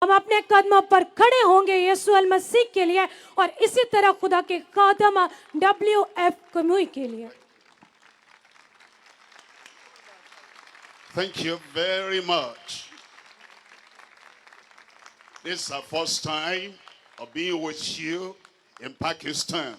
हम अपने कदमों पर खड़े होंगे यीशु अल मसीह के लिए और इसी तरह खुदा के कदम WF कमुई के लिए। Thank you very much. This is our first time of being with you in Pakistan.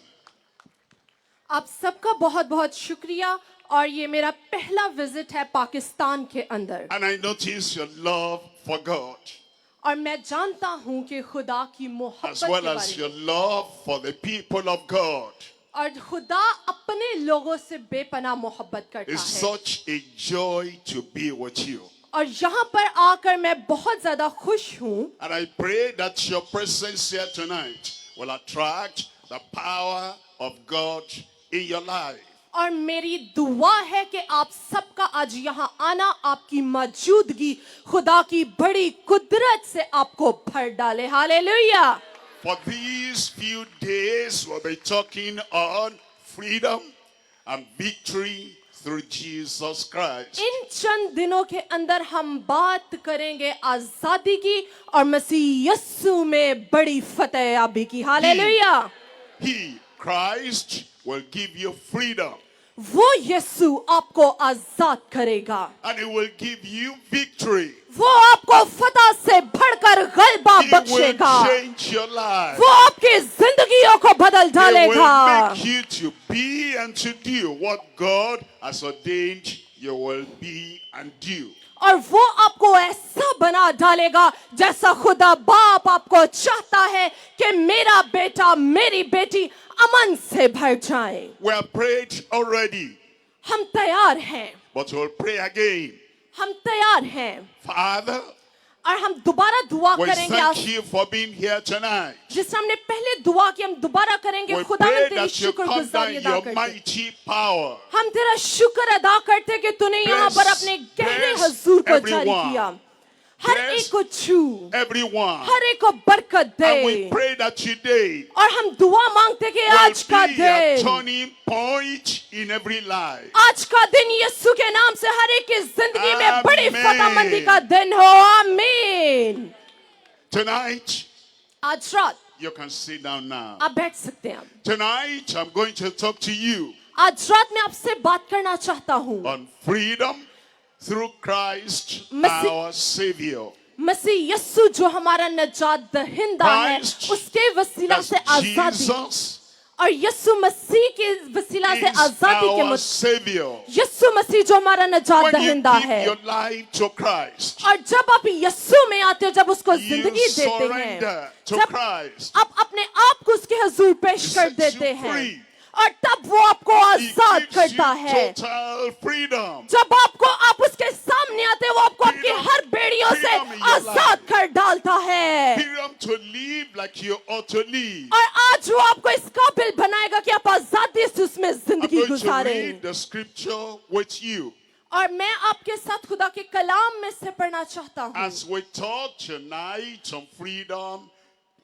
आप सबका बहुत बहुत शुक्रिया और ये मेरा पहला विजिट है पाकिस्तान के अंदर। And I notice your love for God, और मैं जानता हूँ कि खुदा की मोहब्बत as well के as बारे your में love for the people of God. और खुदा अपने लोगों से बेपनाह मोहब्बत करता It's है। such a joy to be with you. और यहाँ पर आकर मैं बहुत ज्यादा खुश हूँ। And I pray that your presence here tonight will attract the power of God in your life. और मेरी दुआ है कि आप सबका आज यहाँ आना, आपकी मौजूदगी खुदा की बड़ी कुदरत से आपको भर डाले। Hallelujah. For these few days we'll be talking on freedom and victory through Jesus Christ. इन चंद दिनों के अंदर हम बात करेंगे आजादी की और मसीह यस्सु में बड़ी फतेह याबी की। Hallelujah. He, Christ, will give you freedom. वो यस्सु आपको आजाद करेगा। And he will give you victory. वो आपको फतह से बढ़कर गलबा He will बख्शेगा। change your life. वो आपकी जिंदगियों को बदल He डालेगा। will make you to be and to do what God has ordained you will be and do. और वो आपको ऐसा बना डालेगा जैसा खुदा बाप आपको चाहता है कि मेरा बेटा मेरी बेटी अमन से भर जाए। We have prayed already, हम तैयार हैं। but we'll pray again. हम तैयार हैं Father, और हम दोबारा दुआ we करेंगे। आज thank you for being here tonight. जिस हमने पहले दुआ की हम दोबारा करेंगे। We खुदा pray तेरी that you come down शुक्रगुजारी अदा your करते mighty power. हम तेरा शुक्र अदा करते कि तूने यहाँ पर अपने गहरे bless हजूर को जारी everyone. किया। हर Bless एक को छू, Everyone. हर एक को बरकत And we they. pray that today और हम दुआ मांगते कि will आज का be a दिन, turning point in every life. आज का दिन यीशु के नाम से हर एक की जिंदगी में बड़ी Amen. फतहमंदी का दिन हो। आमीन। Tonight, आज रात you can sit down now. आप बैठ सकते हैं। Tonight, I'm going to talk to you आज रात मैं आपसे बात करना चाहता हूँ on freedom through Christ, Masi- our Savior. मसीह यस्सु जो हमारा नजात दहिंदा है, Christ, उसके वसीला That's से आजादी Jesus और यस्सु मसीह के वसीला से is आजादी के our Savior. यस्सु मसीह जो हमारा नजात When you दहिंदा give है। your life to Christ, और जब आप यस्सु में आते हो, जब उसको you जिंदगी देते हैं, surrender to जब Christ. आप अपने आप को उसके हजूर पेश He कर sets देते you हैं free. और तब वो आपको He आजाद gives करता you है। total freedom. जब आप उसके सामने आते हैं, वो आपको आपकी Freedom. हर बेड़ियों से Freedom in your Azad life. कर डालता है। Freedom to live like you ought to live. और आज वो आपको इस काबिल बनाएगा कि आप आजादी से उसमें I'm जिंदगी going to गुजारें। read the scripture with you और मैं आपके साथ खुदा के कलाम में से पढ़ना चाहता हूँ। as we talk tonight on freedom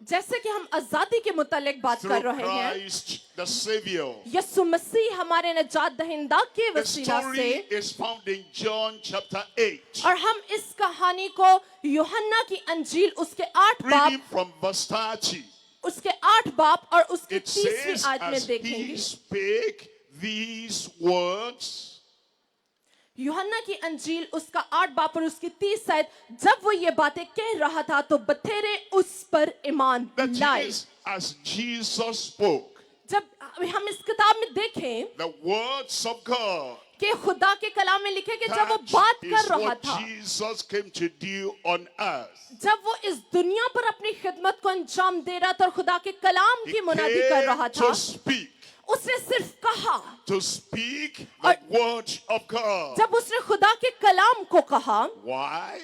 जैसे कि हम आजादी के मुतालिक बात through कर रहे हैं, Christ the Savior. यीशु मसीह हमारे नजात दहिंदा के The वसीला story से, is found in John chapter 8. और हम इस कहानी को यूहन्ना की अंजील उसके 8 बाब Reading from verse 30. उसके 8 बाब और उसके It 30वीं says, आयत में as he देखेंगे। spake these words, यूहन्ना की अंजील उसका 8 बाब और उसकी 30 आयत, जब वो ये बातें कह रहा था तो बथेरे उस पर ईमान that लाए। is, as Jesus spoke, जब हम इस किताब में देखें the words of God. कि खुदा के कलाम में लिखे कि जब वो That बात is कर रहा what था, Jesus came to do on earth. जब वो इस दुनिया पर अपनी खिदमत को अंजाम दे रहा था और खुदा के कलाम He की मुनादी कर रहा came था, to speak, उसने सिर्फ कहा। the word of God. जब उसने खुदा के कलाम को कहा, Why?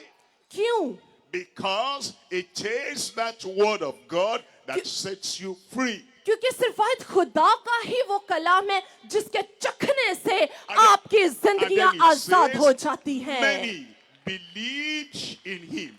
क्यों? Because it is that word of God that sets you free. क्योंकि सिर्फ वाहिद खुदा का ही वो कलाम है जिसके चखने से And आपकी then जिंदगियां it आजाद says, हो जाती हैं। Many believed in him.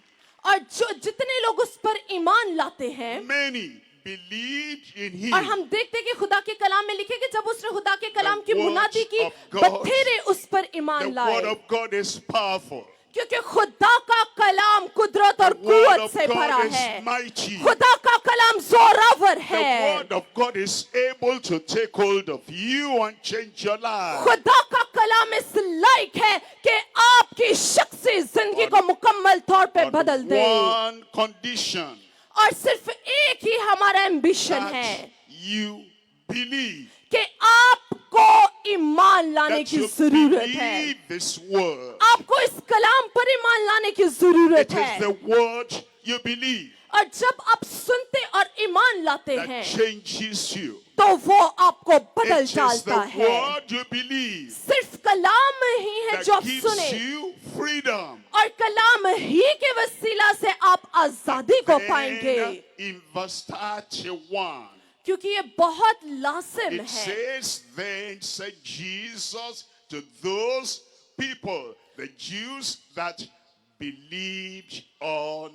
और जो जितने लोग उस पर ईमान लाते हैं, Many believed in him. और हम देखते हैं कि खुदा के कलाम में लिखे कि जब उसने खुदा के कलाम की The मुनादी की, words of God, बथेरे उस पर The ईमान word लाए। of God is powerful. क्योंकि खुदा का कलाम कुदरत और The word कुव्वत of से भरा God है। is mighty. खुदा का कलाम जोरावर The है। word of God is able to take hold of you and change your life. खुदा का कलाम इस लायक है कि आपकी शख्सी जिंदगी को मुकम्मल तौर पे बदल On दे। one condition, और सिर्फ एक ही हमारा एम्बिशन that है you believe. कि आपको ईमान लाने That की you जरूरत है। believe this word. आपको इस कलाम पर ईमान लाने की जरूरत It is है। the word you believe और जब आप सुनते और ईमान लाते that हैं changes you. तो वो आपको बदल It is the डालता है। word you believe सिर्फ कलाम ही है that जो आप gives सुने you freedom. और कलाम ही के वसीला से आप आजादी को पाएंगे। Then in verse 31, क्योंकि ये बहुत लाजिम it है। says, then said Jesus to those people, the Jews that believed on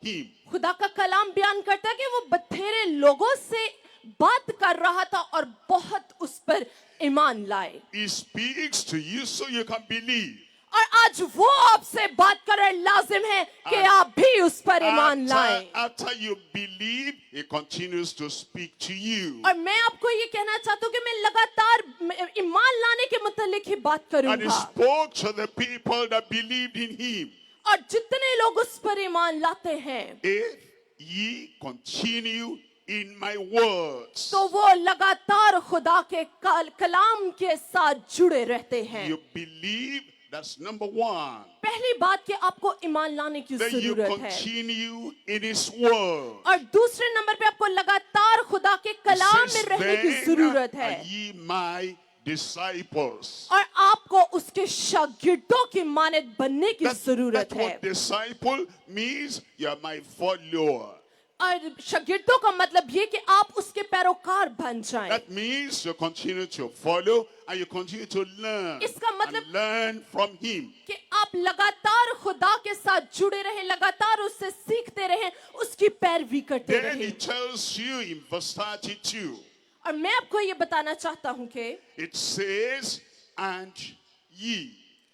him. खुदा का कलाम बयान करता है कि वो बथेरे लोगों से बात कर रहा था और बहुत उस पर ईमान लाए। He speaks to you so you can believe. और आज वो आपसे बात कर रहे लाजिम है कि आप भी उस पर ईमान लाएं। After you believe, he continues to speak to you. और मैं आपको ये कहना चाहता हूँ कि मैं लगातार ईमान लाने के मुतालिक ही बात And he करूंगा। spoke to the people that believed in him. और जितने लोग उस पर ईमान लाते हैं If ye continue in my words, तो वो लगातार खुदा के कलाम के साथ जुड़े रहते हैं। you believe, that's number one. पहली बात कि आपको ईमान लाने की Then you जरूरत है continue in his word. और दूसरे नंबर पे आपको लगातार खुदा के He कलाम says, में रहने की then जरूरत है are ye my disciples. और आपको उसके शागिर्दों की मानद बनने की जरूरत That's है। what disciple means. You're my follower. और शागिर्दों का मतलब ये कि आप उसके पैरोकार बन जाएं। That means you continue to follow and you continue to learn इसका मतलब- and learn from him. कि आप लगातार खुदा के साथ जुड़े रहें, लगातार उससे सीखते रहें, उसकी पैरवी करते Then he रहें। tells you in verse 32, और मैं आपको ये बताना चाहता हूँ कि it says, and ye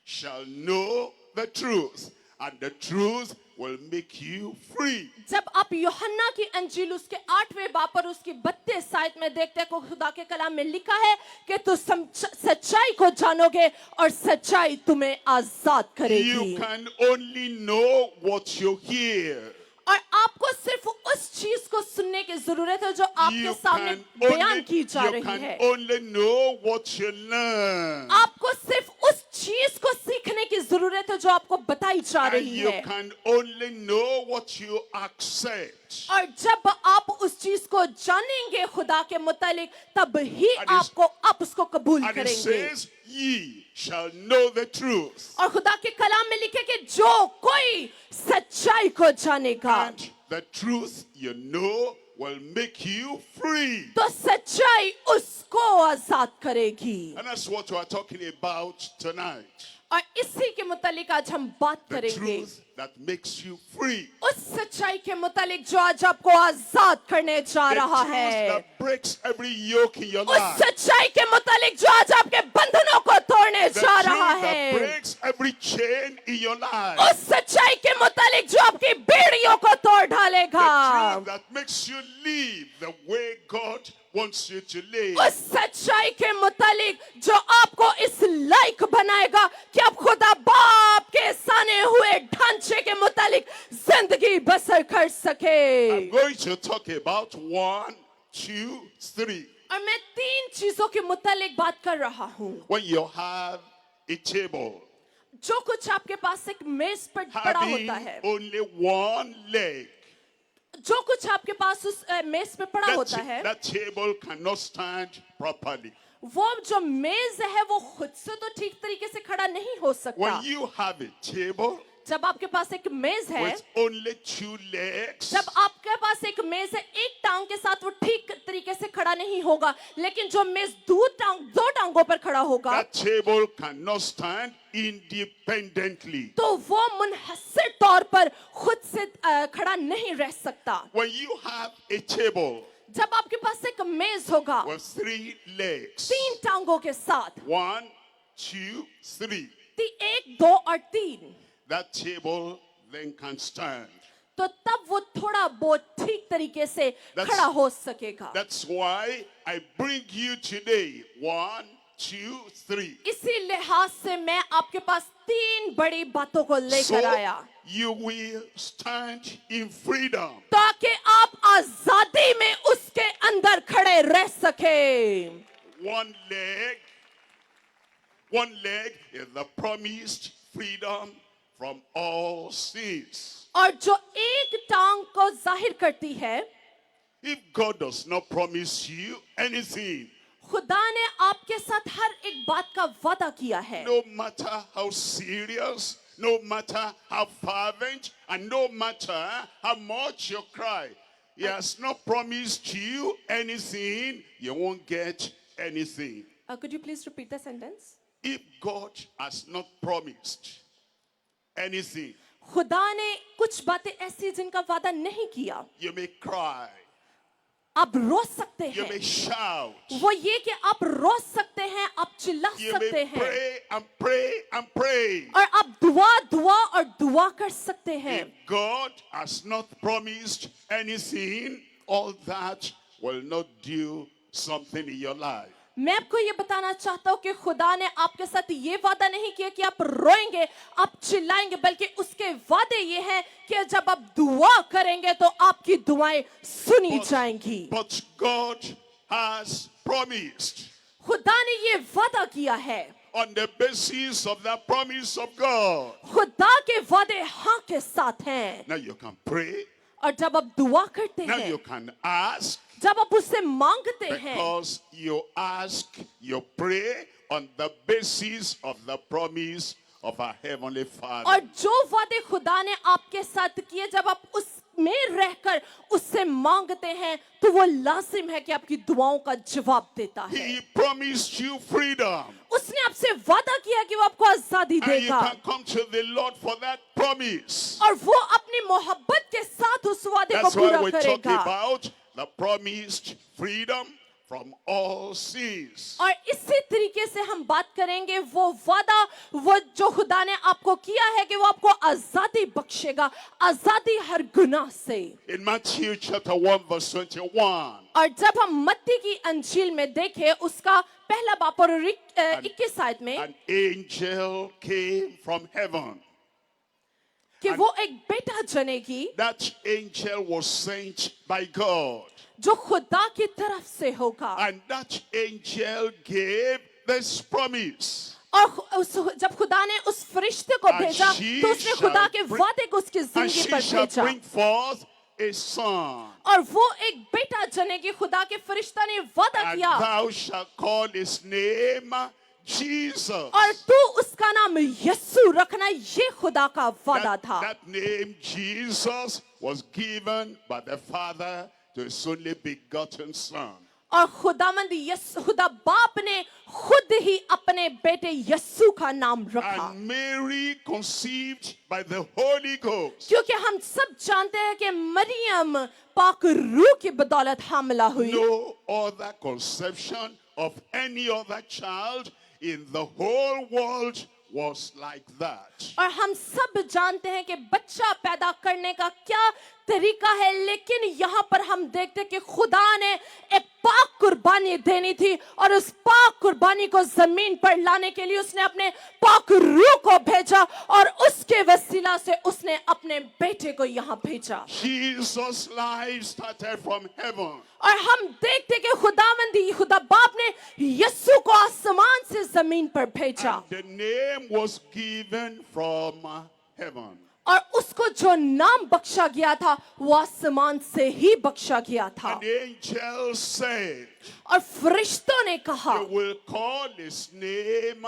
shall know the truth, and the truth will make you free. जब आप यूहन्ना की अंजील उसके 8वें बाब और उसकी 32 आयत में देखते हैं को खुदा के कलाम में लिखा है कि तू सच्चाई को जानोगे और सच्चाई तुम्हें आजाद You करेगी। can only know what you hear. और आपको सिर्फ उस चीज को सुनने की जरूरत है जो आपके You सामने can बयान की जा you रही can है। only know what you learn. आपको सिर्फ उस चीज को सीखने की जरूरत है जो आपको बताई जा And रही you है। can only know what you accept. और जब आप उस चीज को जानेंगे खुदा के मुतालिक तब ही And it's- आपको आप उसको कबूल And it करेंगे। says, ye shall know the truth. और खुदा के कलाम में लिखे कि जो कोई सच्चाई को जानेगा And the truth you know will make you free. तो सच्चाई उसको आजाद करेगी। And that's what we are talking about tonight. और इसी के मुतालिक आज हम बात The करेंगे truth that makes you free. उस सच्चाई के मुतालिक जो आज आपको आजाद करने जा The रहा truth है। that breaks every yoke in your उस life. सच्चाई के मुतालिक जो आज आपके बंधनों को तोड़ने The जा truth रहा that है। breaks every chain in your life. उस सच्चाई के मुतालिक जो आपकी बेड़ियों को तोड़ The डालेगा। truth that makes you live the way God wants you to live. उस सच्चाई के मुतालिक जो आपको इस लायक बनाएगा कि आप खुदा बाप के साने हुए ढांचे के मुतालिक जिंदगी बसर कर सके। I'm going to talk about 1, 2, 3. और मैं 3 चीजों के मुतालिक बात कर रहा हूँ। When you have a table जो कुछ आपके पास एक मेज पर पड़ा having होता है, only one leg, जो कुछ आपके पास उस मेज पे पड़ा होता है, that table cannot stand properly. वो जो मेज है वो खुद से तो ठीक तरीके से खड़ा नहीं हो सकता। When you have a table जब आपके पास एक मेज है, with only 2 legs, जब आपके पास एक मेज है एक टांग के साथ वो ठीक तरीके से खड़ा नहीं होगा, लेकिन जो मेज दो टांगों पर खड़ा होगा that table cannot stand independently. तो वो मुनहसर तौर पर खुद से खड़ा नहीं रह सकता। When you have a table जब आपके पास एक मेज होगा with 3 legs, 3 टांगों के साथ, 1, 2, 3, 1, 2 और 3, that table then can stand. तो तब वो थोड़ा बहुत ठीक तरीके से That's- खड़ा हो सकेगा. That's why I bring you today 1, 2, 3. इसी लिहाज से मैं आपके पास 3 बड़ी बातों को लेकर आया So you will stand in freedom. ताकि आप आजादी में उसके अंदर खड़े रह सके. One leg is the promised freedom from all sins. और जो एक टांग को जाहिर करती है, If God does not promise you anything, खुदा ने आपके साथ हर एक बात का वादा किया है. no matter how serious, no matter how fervent, and no matter how much you cry, He has not promised you anything, you won't get anything. Could you please repeat the sentence? If God has not promised anything, खुदा ने कुछ बातें ऐसी जिनका वादा नहीं किया. you may cry, आप रो सकते you may हैं. shout, वो ये कि आप रो सकते हैं, आप चिल्ला you सकते may हैं, pray and pray and pray. और आप दुआ और दुआ कर सकते हैं. If God has not promised anything, all that will not do something in your life. मैं आपको ये बताना चाहता हूँ कि खुदा ने आपके साथ ये वादा नहीं किया कि आप रोएंगे, आप चिल्लाएंगे, बल्कि उसके वादे ये हैं कि जब आप दुआ करेंगे तो आपकी दुआएं सुनी जाएंगी. But God has promised. खुदा ने ये वादा किया है. On the basis of the promise of God, खुदा के वादे हाँ के साथ हैं. now you can pray, और जब आप दुआ करते now हैं, you can ask, जब आप उससे मांगते हैं, because you ask, you pray on the basis of the promise of our Heavenly Father. और जो वादे खुदा ने आपके साथ किए, जब आप उसमें रहकर उससे मांगते हैं, तो वो लाजिम है कि आपकी दुआओं का जवाब देता है. He promised you freedom. उसने आपसे वादा किया कि वो आपको आजादी And you देगा, can come to the Lord for that promise. और वो अपनी मोहब्बत के साथ उस वादे को That's why पूरा we talk करेगा. about the promised freedom from all sins. और इसी तरीके से हम बात करेंगे वो वादा, वो जो खुदा ने आपको किया है कि वो आपको आजादी बख्शेगा, आजादी हर गुनाह से. In Matthew chapter 1 verse 21, और जब हम मत्ती की अंजील में देखें उसका पहला बाप और 21 आयत में, an angel came from heaven. कि वो एक बेटा जनेगी That angel was sent by God. जो खुदा की तरफ से होगा. And that angel gave this promise. और जब खुदा ने उस फरिश्ते को And भेजा, she तो उसने shall खुदा के bring- वादे को उसकी And जिंदगी she पर shall भेजा. bring forth a son. और वो एक बेटा जनेगी. खुदा के फरिश्ता ने वादा And किया, thou shalt call his name Jesus. और तू उसका नाम यीशु रखना. ये खुदा का वादा था. That name Jesus was given by the Father to his only begotten Son. और खुदा बाप ने खुद ही अपने बेटे यीशु का नाम रखा. And Mary conceived by the Holy Ghost. क्योंकि हम सब जानते हैं कि मरियम पाक रूह की बदौलत हामिला हुई. No other conception of any other child in the whole world was like that. और हम सब जानते हैं कि बच्चा पैदा करने का क्या तरीका है, लेकिन यहाँ पर हम देखते हैं कि खुदा ने एक पाक कुर्बानी देनी थी, और उस पाक कुर्बानी को जमीन पर लाने के लिए उसने अपने पाक रूह को भेजा, और उसके वसीला से उसने अपने बेटे को यहाँ भेजा. Jesus' life started from heaven. और हम देखते कि खुदा बाप ने यीशु को आसमान से जमीन पर भेजा, And the name was given from heaven. और उसको जो नाम बख्शा गया था वो आसमान से ही बख्शा गया था. And the angel said, और फरिश्तों ने कहा you will call his name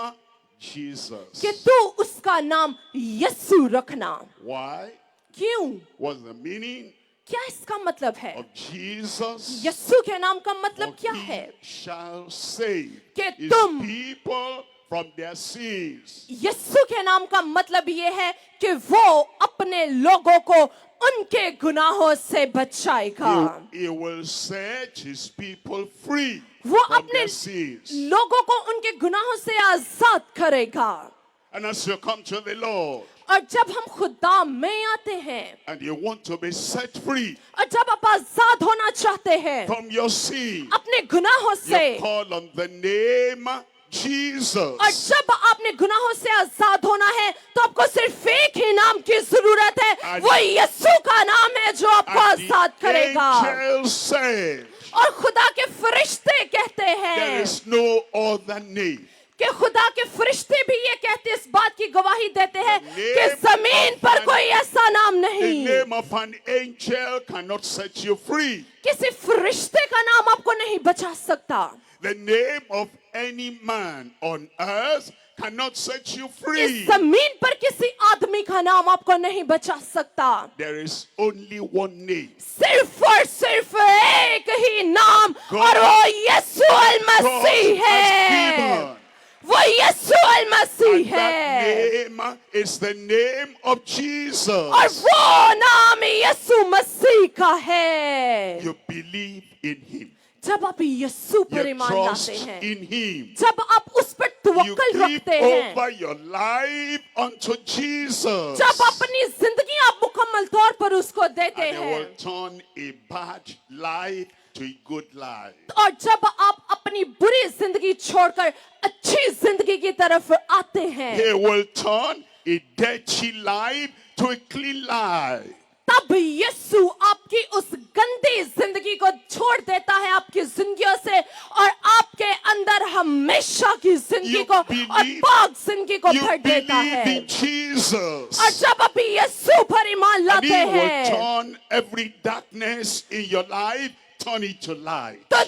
Jesus. कि तू उसका नाम यीशु रखना. Why? क्यों? What's the meaning क्या इसका मतलब है? of Jesus? यीशु के नाम का मतलब For क्या he है? shall save कि his तुम- people from their sins. यीशु के नाम का मतलब ये है कि वो अपने लोगों को उनके गुनाहों से बचाएगा. He will set his people free वो from अपने their sins. लोगों को उनके गुनाहों से आजाद करेगा. And as you come to the Lord, और जब हम खुदा में आते हैं and you want to be set free और जब आप आजाद होना चाहते हैं from your sin, अपने गुनाहों से, you call on the name और Jesus. जब आपने गुनाहों से आजाद होना है तो आपको सिर्फ एक ही नाम की जरूरत है, And- वो यीशु का नाम है जो आपको And आजाद the करेगा। angels said, और खुदा के फरिश्ते कहते there हैं is no other name. कि खुदा के फरिश्ते भी ये कहते, इस बात की गवाही देते हैं The कि name जमीन of पर an- कोई ऐसा नाम The नहीं, name of an angel cannot set you free. किसी फरिश्ते का नाम आपको नहीं बचा सकता। The name of any man on earth cannot set you इस free. जमीन पर किसी आदमी का नाम आपको नहीं बचा सकता। There is only one name. सिर्फ और सिर्फ एक ही नाम, God- और वो यीशु अल God मसीह has है, given. वो यीशु अल मसीह And that है, name is the name of और Jesus. वो नाम यीशु मसीह का है। You believe in him. जब आप यीशु पर You ईमान trust लाते हैं, in him. जब आप उस पर You तवक्कल give रखते हैं, over your life unto Jesus. जब अपनी जिंदगी आप मुकम्मल तौर पर उसको देते And he will हैं, turn a bad life to a good life. और जब आप अपनी बुरी जिंदगी छोड़कर अच्छी जिंदगी की तरफ आते हैं, He will turn a dirty life to a clean life. तब यीशु आपकी उस गंदी जिंदगी को छोड़ देता है आपकी जिंदगियों से, और आपके अंदर हमेशा की जिंदगी You को और believe- पाक जिंदगी को You भर देता believe है। in Jesus. और जब आप यीशु पर ईमान And लाते he will हैं, turn every darkness in your life, turn it to light.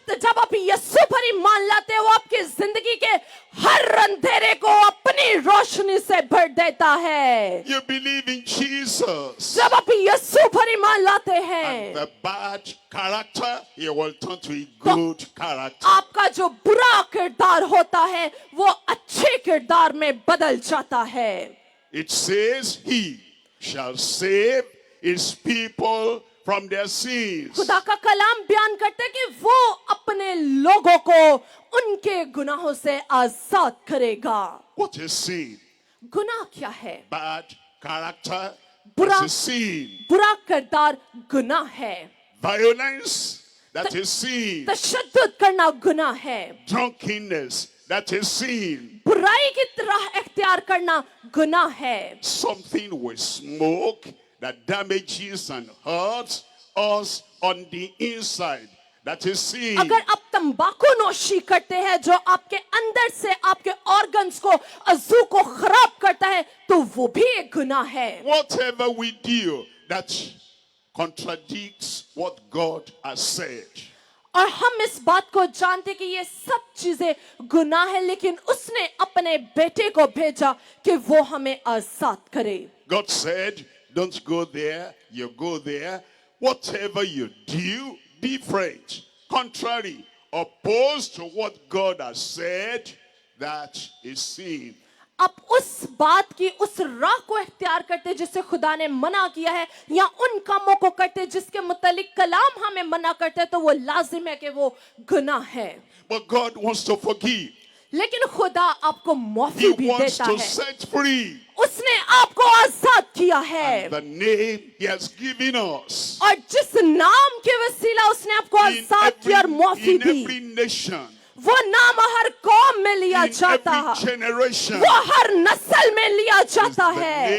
तो जब आप यीशु पर ईमान लाते हो, आपकी जिंदगी के हर अंधेरे को अपनी रोशनी से भर देता है। You believe in Jesus. जब आप यीशु पर ईमान लाते And हैं, the bad character, he will turn to a good character. आपका जो बुरा किरदार होता है वो अच्छे किरदार में बदल जाता है। It says he shall save his people from their sins. खुदा का कलाम बयान करता है कि वो अपने लोगों को उनके गुनाहों से आजाद करेगा। What is sin? गुनाह क्या है? Bad character, Bura- that is sin. बुरा किरदार गुनाह है। Violence, that is sin. तशद्दुद करना गुनाह है। Drunkenness, that is sin. बुराई की तरह इख्तियार करना गुनाह है। Something with smoke that damages and hurts us on the inside, that is sin. अगर आप तंबाकू नोशी करते हैं जो आपके अंदर से आपके ऑर्गन्स को, अज़ू को खराब करता है, तो वो भी एक गुनाह है। Whatever we do that contradicts what God has said, और हम इस बात को जानते कि ये सब चीजें गुनाह है, लेकिन उसने अपने बेटे को भेजा कि वो हमें आजाद करे। God said, don't go there, you go there. Whatever you do, different, contrary, opposed to what God has said, that is sin. आप उस बात की, उस राह को इख्तियार करते जिससे खुदा ने मना किया है, या उन कामों को करते जिसके मुतालिक कलाम हमें मना करते, तो वो लाजिम है कि वो गुनाह है। But God wants to forgive. लेकिन खुदा आपको माफी He भी wants देता to है। set free. उसने आपको आजाद किया है, The name He has given us. और जिस नाम के वसीला उसने आपको In आजाद किया और माफी दी, every nation, वो नाम हर कौम में लिया in जाता है, every generation, वो हर नस्ल में लिया is जाता the है,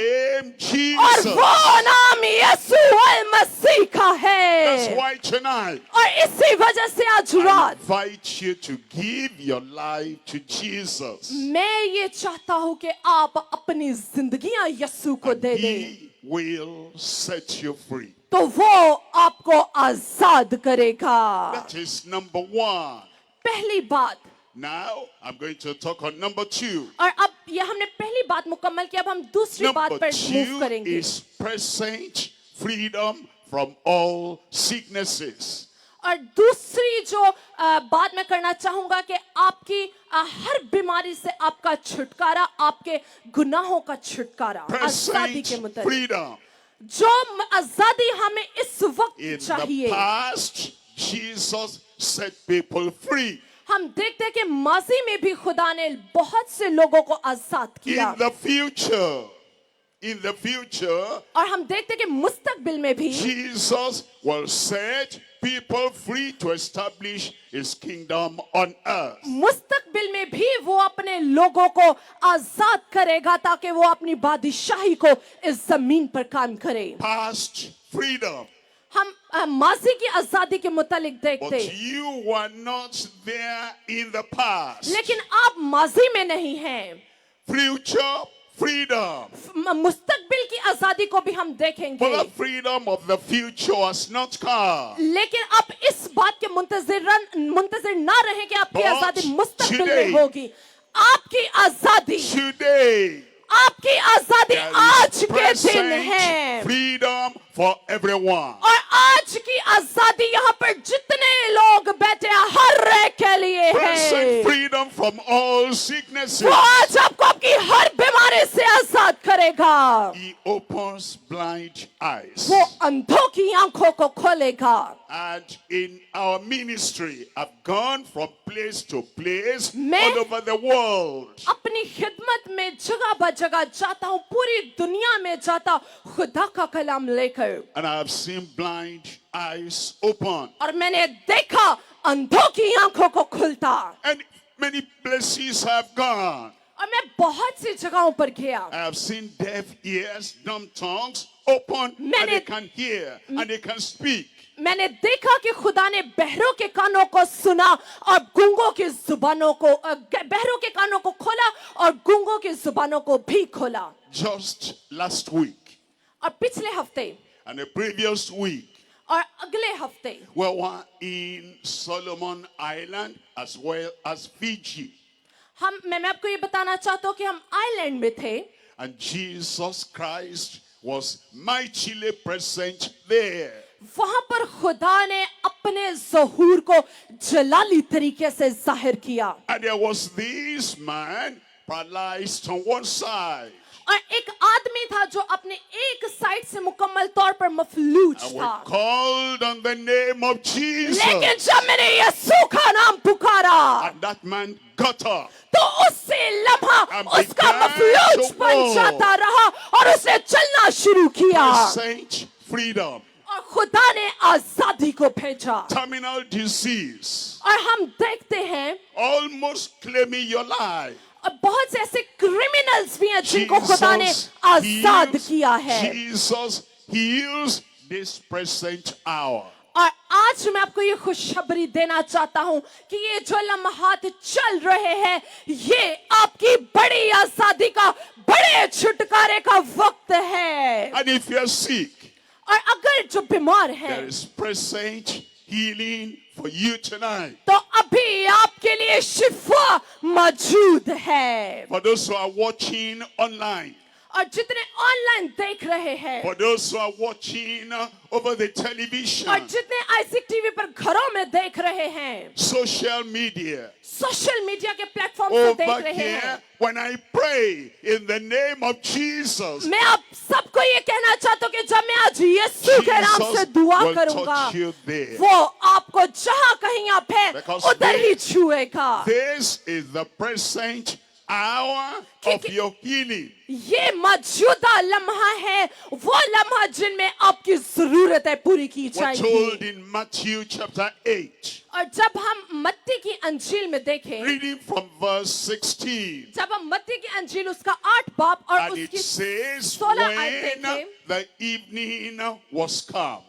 name और Jesus. वो नाम यीशु अल मसीह का That's है। why tonight और इसी वजह से आज I रात invite you to give your life to Jesus. मैं ये चाहता हूँ कि आप अपनी जिंदगियां यीशु को दे दें, He will set you free. तो वो आपको आजाद करेगा। That is number one. पहली बात। Now I'm going to talk on number two. और अब ये हमने पहली बात मुकम्मल की, अब हम दूसरी बात Number पर मूव two करेंगे। is present freedom from all sicknesses. और दूसरी जो बात मैं करना चाहूंगा कि आपकी हर बीमारी से आपका छुटकारा, आपके गुनाहों का छुटकारा, आजादी के Present मुताबिक freedom. जो आजादी हमें इस वक्त In the चाहिए। past, Jesus set people free. हम देखते हैं कि माजी में भी खुदा ने बहुत से लोगों को आजाद किया, In the future, in the future, और हम देखते हैं कि मुस्तकबिल में भी Jesus will set people free to establish his kingdom on earth. मुस्तकबिल में भी वो अपने लोगों को आजाद करेगा ताकि वो अपनी बादशाही को इस जमीन पर कायम करे। Past freedom. हम माजी की आजादी के मुतालिक देखते But you were not there in the past. लेकिन आप माजी में नहीं हैं। Future freedom. मुस्तकबिल की आजादी को भी हम देखेंगे। But the freedom of the future has not come. लेकिन आप इस बात के मुंतजिर ना रहें कि आपकी But आजादी मुस्तकबिल today- में होगी। आपकी आजादी Today, आपकी आजादी there आज is के दिन present है freedom for everyone. और आज की आजादी यहाँ पर जितने लोग बैठे हैं हर एक के लिए Present है। freedom from all sicknesses. वो आज आपको आपकी हर बीमारी से आजाद करेगा। He opens blind eyes. वो अंधों की आंखों को खोलेगा। And in our ministry, I've gone from place to place मैं- all over the world. अपनी खिदमत में जगह ब जगह जाता हूँ, पूरी दुनिया में जाता हूँ खुदा का कलाम लेकर। And I have seen blind eyes open. और मैंने देखा अंधों की आंखों को खुलता। And many places I've gone. और मैं बहुत सी जगहों पर गया। I have seen deaf ears, dumb tongues open, and मैंने- they can hear and they can speak. मैंने देखा कि खुदा ने बहरों के कानों को सुना और गूंगों की जुबानों को बहरों के कानों को खोला और गूंगों की जुबानों को भी खोला। Just last week और पिछले हफ्ते and the previous week, और अगले हफ्ते we were in Solomon Island as well as Fiji. मैं आपको ये बताना चाहता हूँ कि हम आइलैंड में थे And Jesus Christ was mightily present there. वहां पर खुदा ने अपने ज़हूर को जलाली तरीके से जाहिर किया। And there was this man paralyzed on one side. और एक आदमी था जो अपने एक साइड से मुकम्मल तौर पर मफलूज And we था। called on the name of Jesus. लेकिन जब मैंने यीशु का नाम पुकारा And that man got up. तो उससे लम्हा And उसका began मफलूज to बन walk. जाता रहा और उसने चलना शुरू किया। Saint freedom. और खुदा ने आजादी को भेजा। Terminal disease. और हम देखते हैं Almost claiming your life. और बहुत से ऐसे क्रिमिनल्स भी हैं जिनको खुदा ने आजाद किया है। Jesus heals this present hour. और आज मैं आपको ये खुशखबरी देना चाहता हूं कि ये जो लम्हात चल रहे हैं ये आपकी बड़ी आजादी का बड़े छुटकारे का वक्त है। And if you're sick, और अगर जो बीमार there हैं is present healing for you tonight. तो अभी आपके लिए शिफा मौजूद है। For those who are watching online, और जितने ऑनलाइन देख रहे हैं for those who are watching over the और television, जितने आईसीटी टीवी पर घरों में देख रहे हैं, social media, सोशल मीडिया के प्लेटफॉर्म से देख over रहे हैं, here, when I pray in the name of Jesus, मैं आप सबको ये कहना चाहता हूँ कि जब मैं आज यीशु के नाम से Jesus दुआ will करूंगा touch you there. वो आपको जहां कहीं आप हैं Because उधर ही छुएगा। This is the present hour of your healing. ये मौजूदा लम्हा है, वो लम्हा जिनमें आपकी जरूरतें पूरी की We're told जाएगी। in Matthew chapter 8, और जब हम मत्ती की अंजील में देखें, reading from verse 16, जब हम मत्ती की अंजील उसका 8 बाब और and it उसकी says, 16 आयतें when देखें, the evening was come,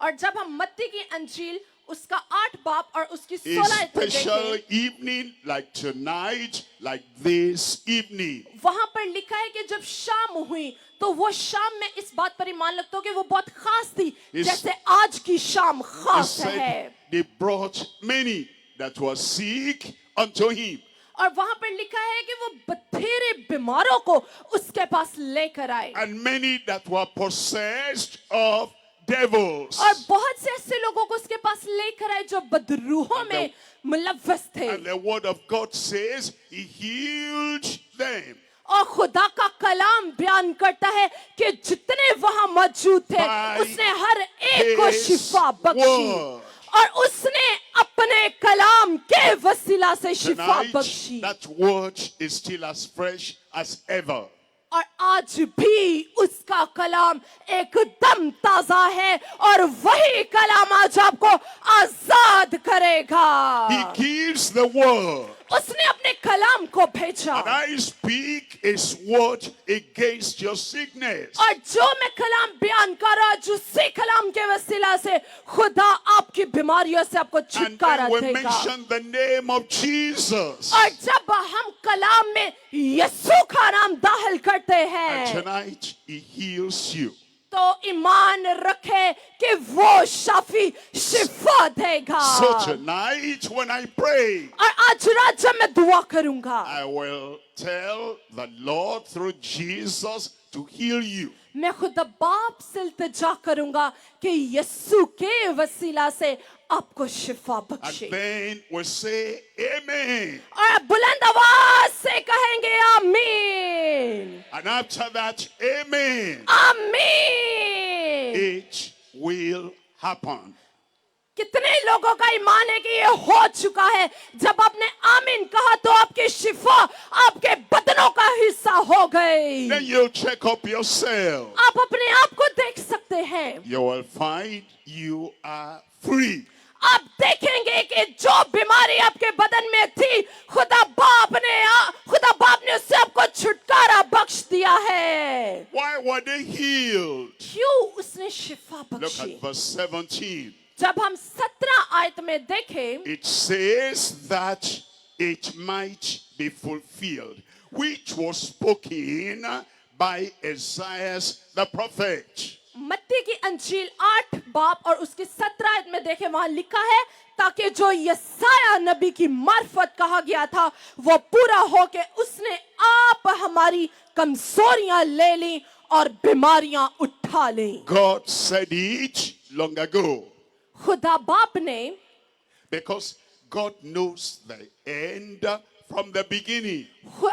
और जब हम मत्ती की अंजील उसका 8 बाब और उसकी a 16 आयतें special देखें, evening like tonight, like this evening. वहां पर लिखा है कि जब शाम हुई तो वो शाम में इस बात पर ईमान लगता हूं कि वो बहुत खास थी, जैसे आज की शाम It खास है। said they brought many that were sick unto him. और वहां पर लिखा है कि वो बथेरे बीमारों को उसके पास लेकर आए And many that were possessed of devils. और बहुत से ऐसे लोगों को उसके पास लेकर आए जो बदरूहों में मुलव्वस थे। And the word of God says he healed them. और खुदा का कलाम बयान करता है कि जितने वहां मौजूद थे By उसने हर एक को his शिफा बख्शी word. और उसने अपने कलाम के वसीला से शिफा Tonight, Bakshi. that word is still as fresh as ever. और आज भी उसका कलाम एकदम ताजा है और वही कलाम आज आपको आजाद करेगा। He gives the word. उसने अपने कलाम को भेजा And I speak his word against your sickness. और जो मैं कलाम बयान कर रहा हूं, उसी कलाम के वसीला से खुदा आपकी बीमारियों से आपको And छुटकारा then we देगा। mention the name of Jesus. और जब हम कलाम में यीशु का नाम दाखिल करते And हैं tonight he heals you. तो ईमान रखे कि वो शाफी शिफा देगा। So tonight when I pray, और आज रात जब मैं दुआ करूंगा, I will tell the Lord through Jesus to heal you. मैं खुदा बाप से इल्तिजा करूंगा कि यीशु के वसीला से आपको शिफा And बख्शे। then we say amen. और बुलंद आवाज से कहेंगे आमीन And after that, amen. आमीन। It will happen. कितने लोगों का ईमान है कि ये हो चुका है? जब आपने आमीन कहा तो आपकी शिफा आपके बदनों का हिस्सा हो गई। Then you check up yourself. आप अपने आप को देख सकते हैं। You will find you are free. आप देखेंगे कि जो बीमारी आपके बदन में थी, खुदा बाप ने उससे आपको छुटकारा बख्श दिया है। Why were they healed? क्यों उसने शिफा Look बख्शी? at verse 17. जब हम 17 आयत में देखें, It says that it might be fulfilled, which was spoken by Isaiah the prophet. मत्ती की अंजील 8 बाब और उसकी 17 आयत में देखें, वहां लिखा है ताकि जो यसाया नबी की मार्फत कहा गया था वो पूरा हो के उसने आप हमारी कमजोरियां ले ली और बीमारियां उठा ली। God said it long ago. खुदा बाप ने, Because God knows the end from the beginning.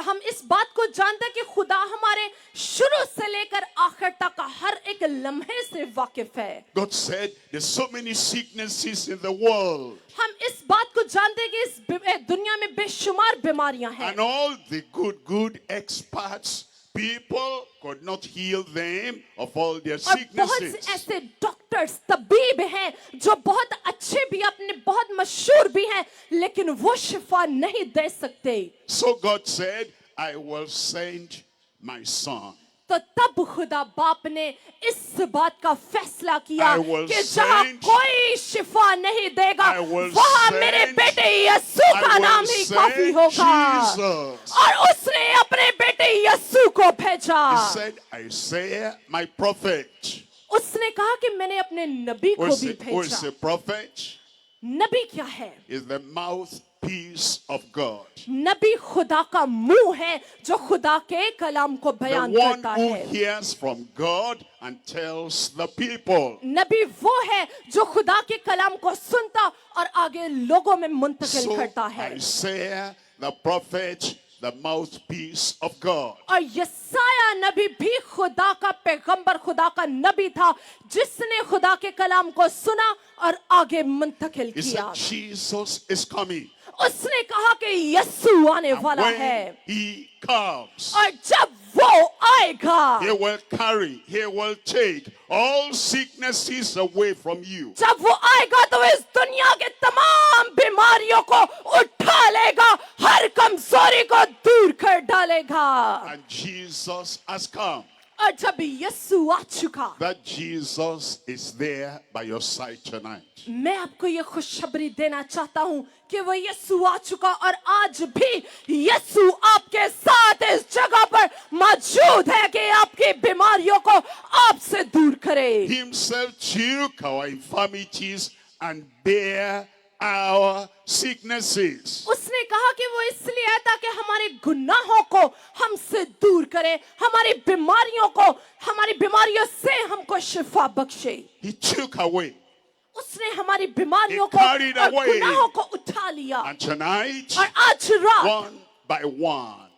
हम इस बात को जानते हैं कि खुदा हमारे शुरू से लेकर आखिर तक का हर एक लम्हे से वाकिफ है। God said there's so many sicknesses in the world. हम इस बात को जानते हैं कि इस दुनिया में बेशुमार बीमारियां हैं And all the good experts, people could not heal them of all their और बहुत से sicknesses. ऐसे डॉक्टर्स तबीब हैं जो बहुत अच्छे भी, अपने बहुत मशहूर भी हैं, लेकिन वो शिफा नहीं दे सकते। So God said, I will send my son. तो तब खुदा बाप ने इस बात का फैसला किया I will कि जहां send- कोई शिफा नहीं देगा I will वहां send- मेरे बेटे यीशु का I नाम will ही send काफी होगा। Jesus. और उसने अपने बेटे यीशु को भेजा। He said, Isaiah, my prophet. उसने कहा कि मैंने अपने नबी को भी Who is भेजा। a prophet? नबी क्या है? Is the mouthpiece of God. नबी खुदा का मुंह है जो खुदा के कलाम को The बयान one करता who है। hears from God and tells the people. नबी वो है जो खुदा के कलाम को सुनता और आगे लोगों में मुंतकिल So करता है। Isaiah, the prophet, the mouthpiece of God. और यसाया नबी भी खुदा का पैगंबर, खुदा का नबी था जिसने खुदा के कलाम को सुना और आगे मुंतकिल He किया। said, Jesus is coming. उसने कहा कि यीशु आने And वाला when है he comes, और जब वो आएगा, he will carry, he will take all sicknesses away from you. जब वो आएगा तो इस दुनिया के तमाम बीमारियों को उठा लेगा, हर कमजोरी को दूर कर डालेगा। And Jesus has come. और जब यीशु आ चुका, That Jesus is there by your side tonight. मैं आपको ये खुशखबरी देना चाहता हूँ कि वो यीशु आ चुका और आज भी यीशु आपके साथ इस जगह पर मौजूद है कि आपकी बीमारियों को आपसे दूर करे। Himself took our infirmities and bear our sicknesses. उसने कहा कि वो इसलिए है ताकि हमारे गुनाहों को हमसे दूर करे, हमारी बीमारियों को, हमारी बीमारियों से हमको शिफा बख्शे। He took away. उसने हमारी बीमारियों He को carried और away. गुनाहों को उठा लिया And tonight, और आज रात one by one,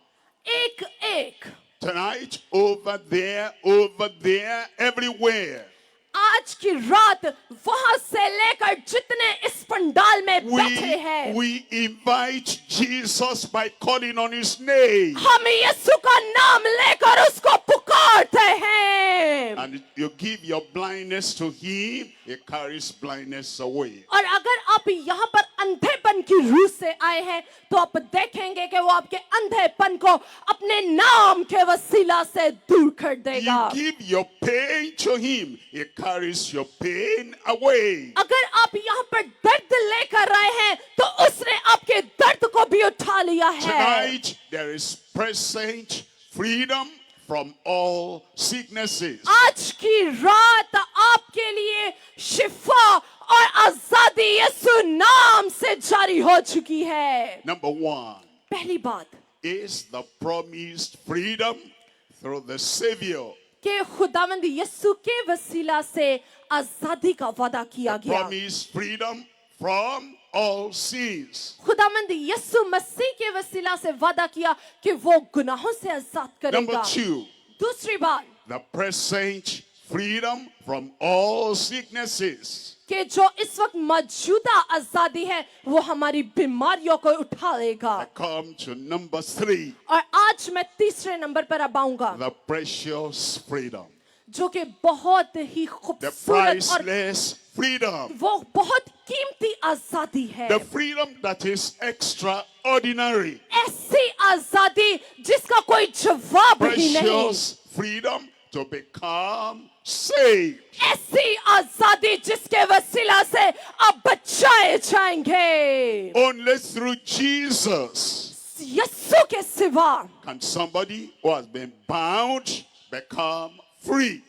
एक एक, tonight, over there, everywhere, आज की रात वहां से लेकर जितने इस पंडाल अंतराल में बैठे हैं, we invite Jesus by calling on his name. हम यीशु का नाम लेकर उसको पुकारते हैं। And you give your blindness to him, he carries blindness away. और अगर आप यहाँ पर अंधेपन की रूह से आए हैं तो आप देखेंगे कि वो आपके अंधेपन को अपने नाम के वसीला से दूर कर देगा। You give your pain to him, he carries your pain away. अगर आप यहाँ पर दर्द लेकर आए हैं तो उसने आपके दर्द को भी उठा लिया है। Tonight there is present freedom from all sicknesses. आज की रात आपके लिए शिफा और आजादी यीशु नाम से जारी हो चुकी है। Number one पहली बात is the promised freedom through the Savior. कि खुदावंद यीशु के वसीला से आजादी का वादा किया गया। Promised freedom from all sins. खुदावंद यीशु मसीह के वसीला से वादा किया कि वो गुनाहों से आजाद Number करेगा। two, दूसरी बात the present freedom from all sicknesses. कि जो इस वक्त मौजूदा आजादी है वो हमारी बीमारियों को उठा लेगा। I come to number three, और आज मैं तीसरे नंबर पर अब आऊंगा the precious freedom. जो कि बहुत ही The खूबसूरत और priceless freedom. वो बहुत कीमती आजादी है। The freedom that is extraordinary. ऐसी आजादी जिसका कोई जवाब ही नहीं। Precious freedom to become saved. ऐसी आजादी जिसके वसीला से आप बचाए जाएंगे। Only through Jesus यीशु के सिवा can somebody who has been bound become free.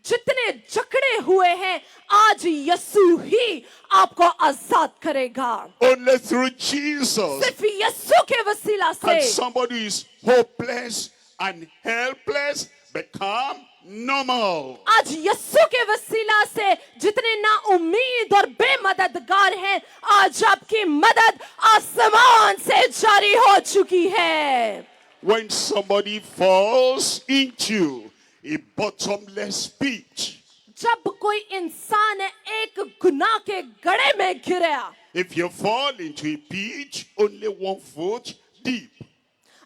जितने जकड़े हुए हैं आज यीशु ही आपको आजाद करेगा। Only through Jesus सिर्फ यीशु के वसीला can से somebody who is hopeless and helpless become normal. आज यीशु के वसीला से जितने ना उम्मीद और बेमददगार हैं आज आपकी मदद आसमान से जारी हो चुकी है। When somebody falls into a bottomless pit, जब कोई इंसान एक गुनाह के गड्ढे में गिरा, if you fall into a pit only 1 foot deep,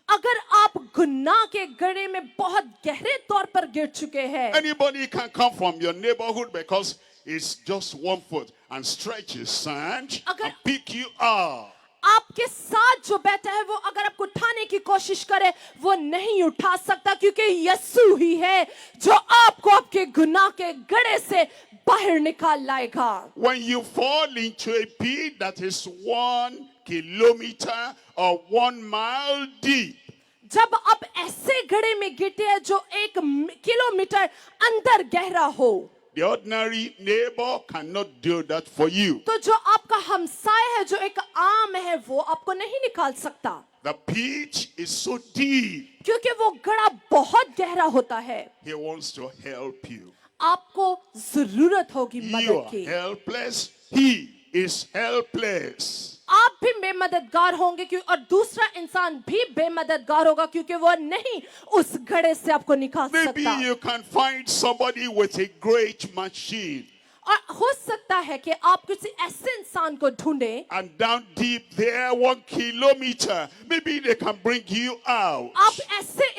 अगर आप गुनाह के गड्ढे में बहुत गहरे तौर पर गिर चुके हैं, anybody can come from your neighborhood because it's just 1 foot and stretch his sand and pick you up. आपके साथ जो बैठा है वो अगर आपको उठाने की कोशिश करे वो नहीं उठा सकता क्योंकि यीशु ही है जो आपको आपके गुनाह के गड्ढे से बाहर निकाल लाएगा। When you fall into a pit that is 1 kilometer or 1 mile deep, जब आप ऐसे गड्ढे में गिरते हैं जो 1 किलोमीटर अंदर गहरा हो, the ordinary neighbor cannot do that for you. तो जो आपका हमसाया है जो एक आम है वो आपको नहीं निकाल सकता The pit is so deep. क्योंकि वो गड्ढा बहुत गहरा होता है। He wants to help you. आपको जरूरत होगी You मदद are की। helpless. He is helpless. आप भी बेमददगार होंगे क्यों और दूसरा इंसान भी बेमददगार होगा क्योंकि वो नहीं उस गड्ढे से आपको निकाल Maybe सकता। you can find somebody with a great machine. और हो सकता है कि आप किसी ऐसे इंसान को ढूंढें And down deep there, 1 kilometer, maybe they can bring you out. आप ऐसे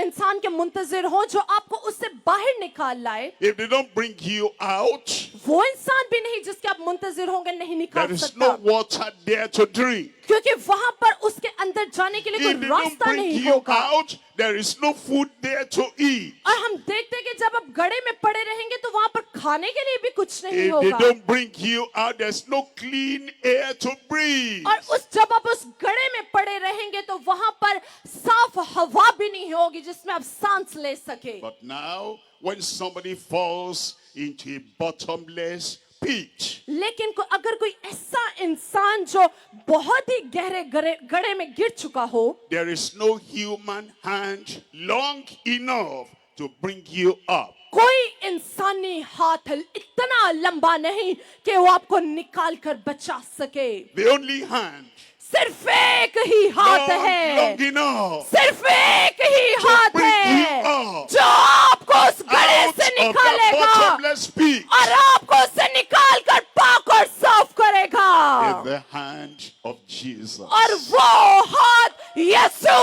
इंसान के मुंतजिर हो जो आपको उससे बाहर निकाल लाए। If they don't bring you out, वो इंसान भी नहीं जिसके आप मुंतजिर होंगे नहीं निकाल there is सकता no water there to drink. क्योंकि वहां पर उसके अंदर जाने के लिए If कोई they don't रास्ता bring नहीं you होगा। out, there is no food there to eat. और हम देखते हैं कि जब आप गड्ढे में पड़े रहेंगे तो वहां पर खाने के लिए भी कुछ नहीं If they होगा। don't bring you out, there's no clean air to breathe. और जब आप उस गड्ढे में पड़े रहेंगे तो वहां पर साफ हवा भी नहीं होगी जिसमें आप सांस ले सके। But now, when somebody falls into a bottomless pit, लेकिन अगर कोई ऐसा इंसान जो बहुत ही गहरे गड्ढे में गिर चुका हो, there is no human hand long enough to bring you up. कोई इंसानी हाथ इतना लंबा नहीं कि वो आपको निकाल कर बचा सके। The only hand सिर्फ एक ही हाथ है, long enough सिर्फ एक ही हाथ bring है you up जो आपको उस गड्ढे out से of the निकालेगा bottomless pit. और आपको उसे निकाल कर पाक और साफ करेगा। If the Jesus. और वो हाथ यीशु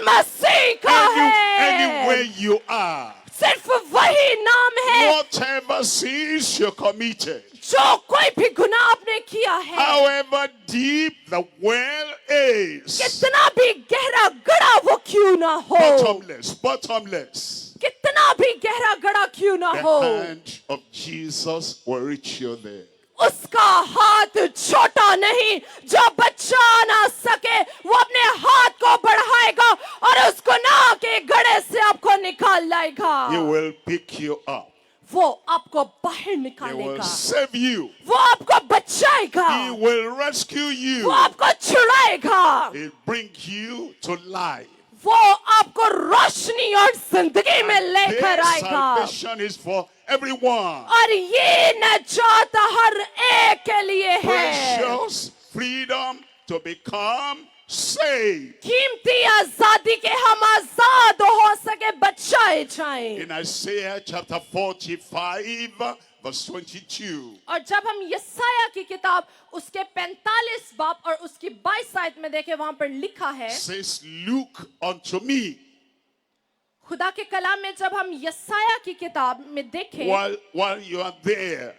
मसीह का है। Anywhere you are, सिर्फ वही नाम है whatever sins you committed, जो कोई भी गुनाह आपने किया है, however deep the well is, कितना भी गहरा गड़ा वो क्यों ना हो, bottomless, कितना भी गहरा गड़ा क्यों ना the हो, hand of Jesus will reach you there. उसका हाथ छोटा नहीं जो बचा ना सके, वो अपने हाथ को बढ़ाएगा और उस गुनाह के गड़े से आपको निकाल लाएगा। He will pick you up. वो आपको बाहर He will निकालेगा, save you. वो आपको बचाएगा, He will rescue वो you. आपको छुड़ाएगा, He'll bring you to life. वो आपको रोशनी और जिंदगी में This लेकर आएगा। salvation is for everyone. और ये नजात हर एक के लिए है। Precious freedom to become saved. कीमती आजादी के हम आजाद हो सके, बचाए जाएं। In Isaiah chapter 45 verse 22. और जब हम यसाया की किताब उसके 45 बाब और उसकी 22 आयत में देखें, वहां पर लिखा है, Says, look unto me खुदा के कलाम में जब हम यसाया की किताब में देखें, while you are there.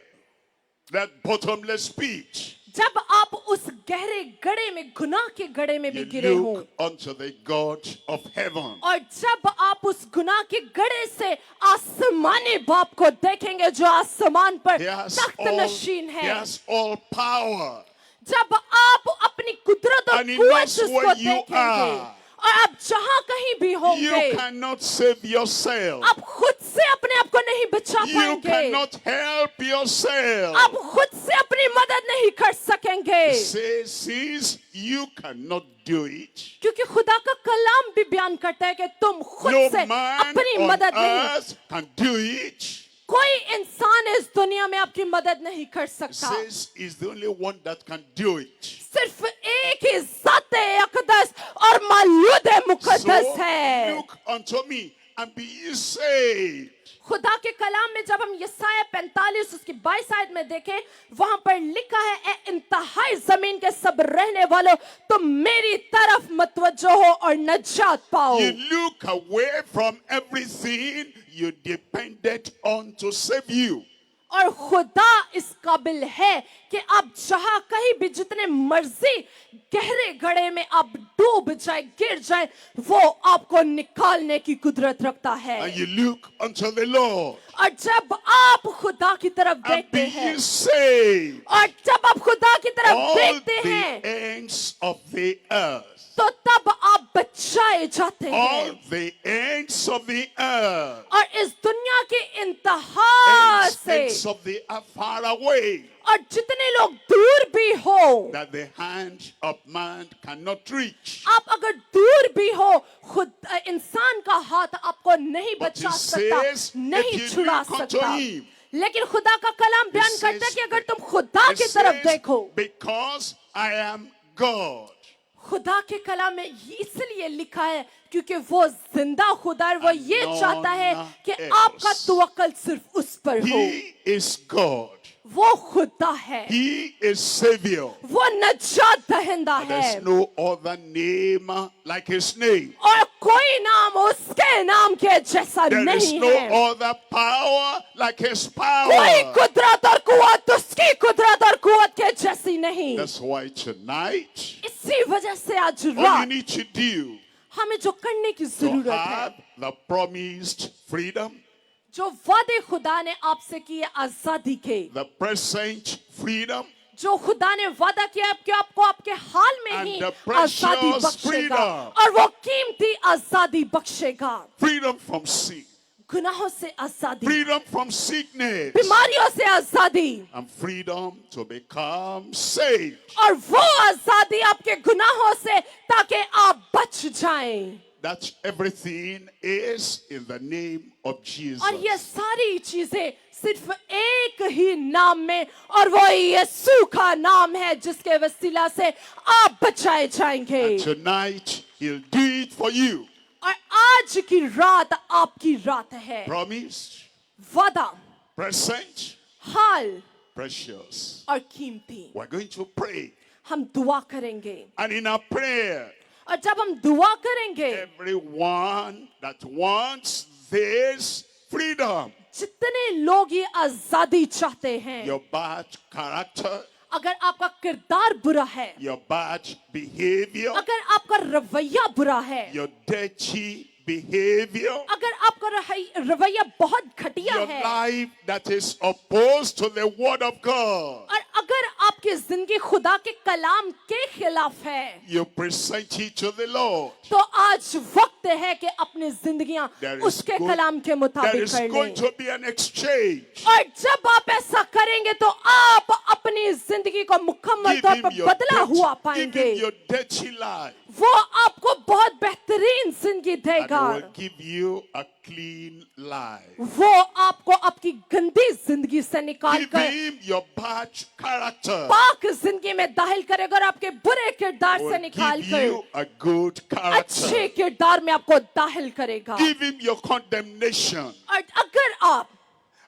That bottomless pit. जब आप उस गहरे गड़े में, गुनाह के गड़े में भी You गिरे हो, look unto the God of heaven. और जब आप उस गुनाह के गड़े से आसमानी बाप को देखेंगे जो आसमान पर He has Takht all, Nashin he है, has all power. जब आप अपनी कुदरत और And he कुव्वत knows उसको where you देखेंगे, are. और आप जहां कहीं भी होंगे, You cannot save yourself. आप खुद से अपने आप को नहीं बचा You पाएंगे, cannot help yourself. आप खुद से अपनी मदद नहीं कर सकेंगे, It says, since you cannot do it, क्योंकि खुदा का कलाम भी बयान करता है कि तुम खुद no से man अपनी on मदद नहीं, earth can do it. कोई इंसान इस दुनिया में आपकी मदद नहीं कर It सकता, says he's the only one that can do it. सिर्फ एक ही ज़ात अक़दस और मौजूद मुक़द्दस So है। look unto me and be ye saved. खुदा के कलाम में जब हम यसाया 45 उसकी 22 आयत में देखें, वहां पर लिखा है, ए इंतहाई जमीन के सब रहने वालों, तुम मेरी तरफ मतवज्जो हो और नजात पाओ। You look away from everything you depended on to save you. और खुदा इस काबिल है कि आप जहां कहीं भी जितने मर्जी गहरे गड़े में आप डूब जाए, गिर जाए, वो आपको निकालने की कुदरत रखता है। And you look unto the Lord और जब आप खुदा की तरफ and देखते be हैं, ye saved. और जब आप खुदा की तरफ All देखते the हैं, ends of the earth. तो तब आप बचाए जाते All हैं। the ends of the earth. और इस दुनिया के इंतहा से, Ends of the earth far away. और जितने लोग दूर भी हो, That the hand of man cannot reach. आप अगर दूर भी हो, खुद इंसान का हाथ आपको नहीं But बचा he सकता, says, नहीं if you छुड़ा look unto सकता। him, लेकिन खुदा का कलाम बयान It करता है says- कि अगर तुम खुदा It की तरफ says, देखो, because I am God. खुदा के कलाम में इसलिए लिखा है क्योंकि वो जिंदा खुदा है, वो And ये none चाहता है कि else. आपका तवक्कल सिर्फ उस पर हो। He is God. वो खुदा है, He is Savior. वो नजात दहिंदा है, There's no other name like his name. और कोई नाम उसके नाम के जैसा There is नहीं no है। other power like his कोई power. कुदरत और कुव्वत उसकी कुदरत और कुव्वत के जैसी नहीं। That's why tonight, इसी वजह से आज all you रात need to do हमें जो करने की to जरूरत है, have the promised freedom, जो वादे खुदा ने आपसे किए आजादी के, the present freedom, जो खुदा ने वादा किया है कि आपको आपके हाल में And ही the precious आजादी बख्शेगा, freedom. और वो कीमती आजादी बख्शेगा। freedom from sin, गुनाहों से आजादी, freedom from sickness, बीमारियों से आजादी, and freedom to become saved. और वो आजादी आपके गुनाहों से ताकि आप बच जाएं। That everything is in the name of Jesus. और ये सारी चीजें सिर्फ एक ही नाम में, और वो यीशु का नाम है जिसके वसीला से आप बचाए जाएंगे। And tonight, he'll do it for you. और आज की रात आपकी रात है। Promised, वादा, present, हाल precious. और कीमती। We're going to pray. हम दुआ करेंगे And in our prayer, और जब हम दुआ करेंगे everyone that wants this freedom, जितने लोग ये आजादी चाहते हैं, your bad character, अगर आपका किरदार बुरा है, your bad behavior, अगर आपका रवैया बुरा है, your dirty behavior, अगर आपका रवैया बहुत घटिया your है, life that is opposed to the word of God, और अगर आपकी जिंदगी खुदा के कलाम के खिलाफ है, you present it to the Lord. तो आज वक्त है कि अपनी जिंदगियां There is उसके going- कलाम के There मुताबिक is कर going लें। to be an exchange. और जब आप ऐसा करेंगे तो आप अपनी जिंदगी को मुकम्मल Give तौर him पर your बदला हुआ dirty, give पाएंगे। him your dirty life, वो आपको बहुत बेहतरीन जिंदगी and देगा। he will give you a clean life. वो आपको आपकी गंदी जिंदगी से निकाल Give कर him your bad character. पाक जिंदगी में दाखिल करेगा और आपके बुरे किरदार He से will निकाल give कर you a good अच्छे character. किरदार में आपको दाखिल करेगा। Give him your condemnation, और अगर आप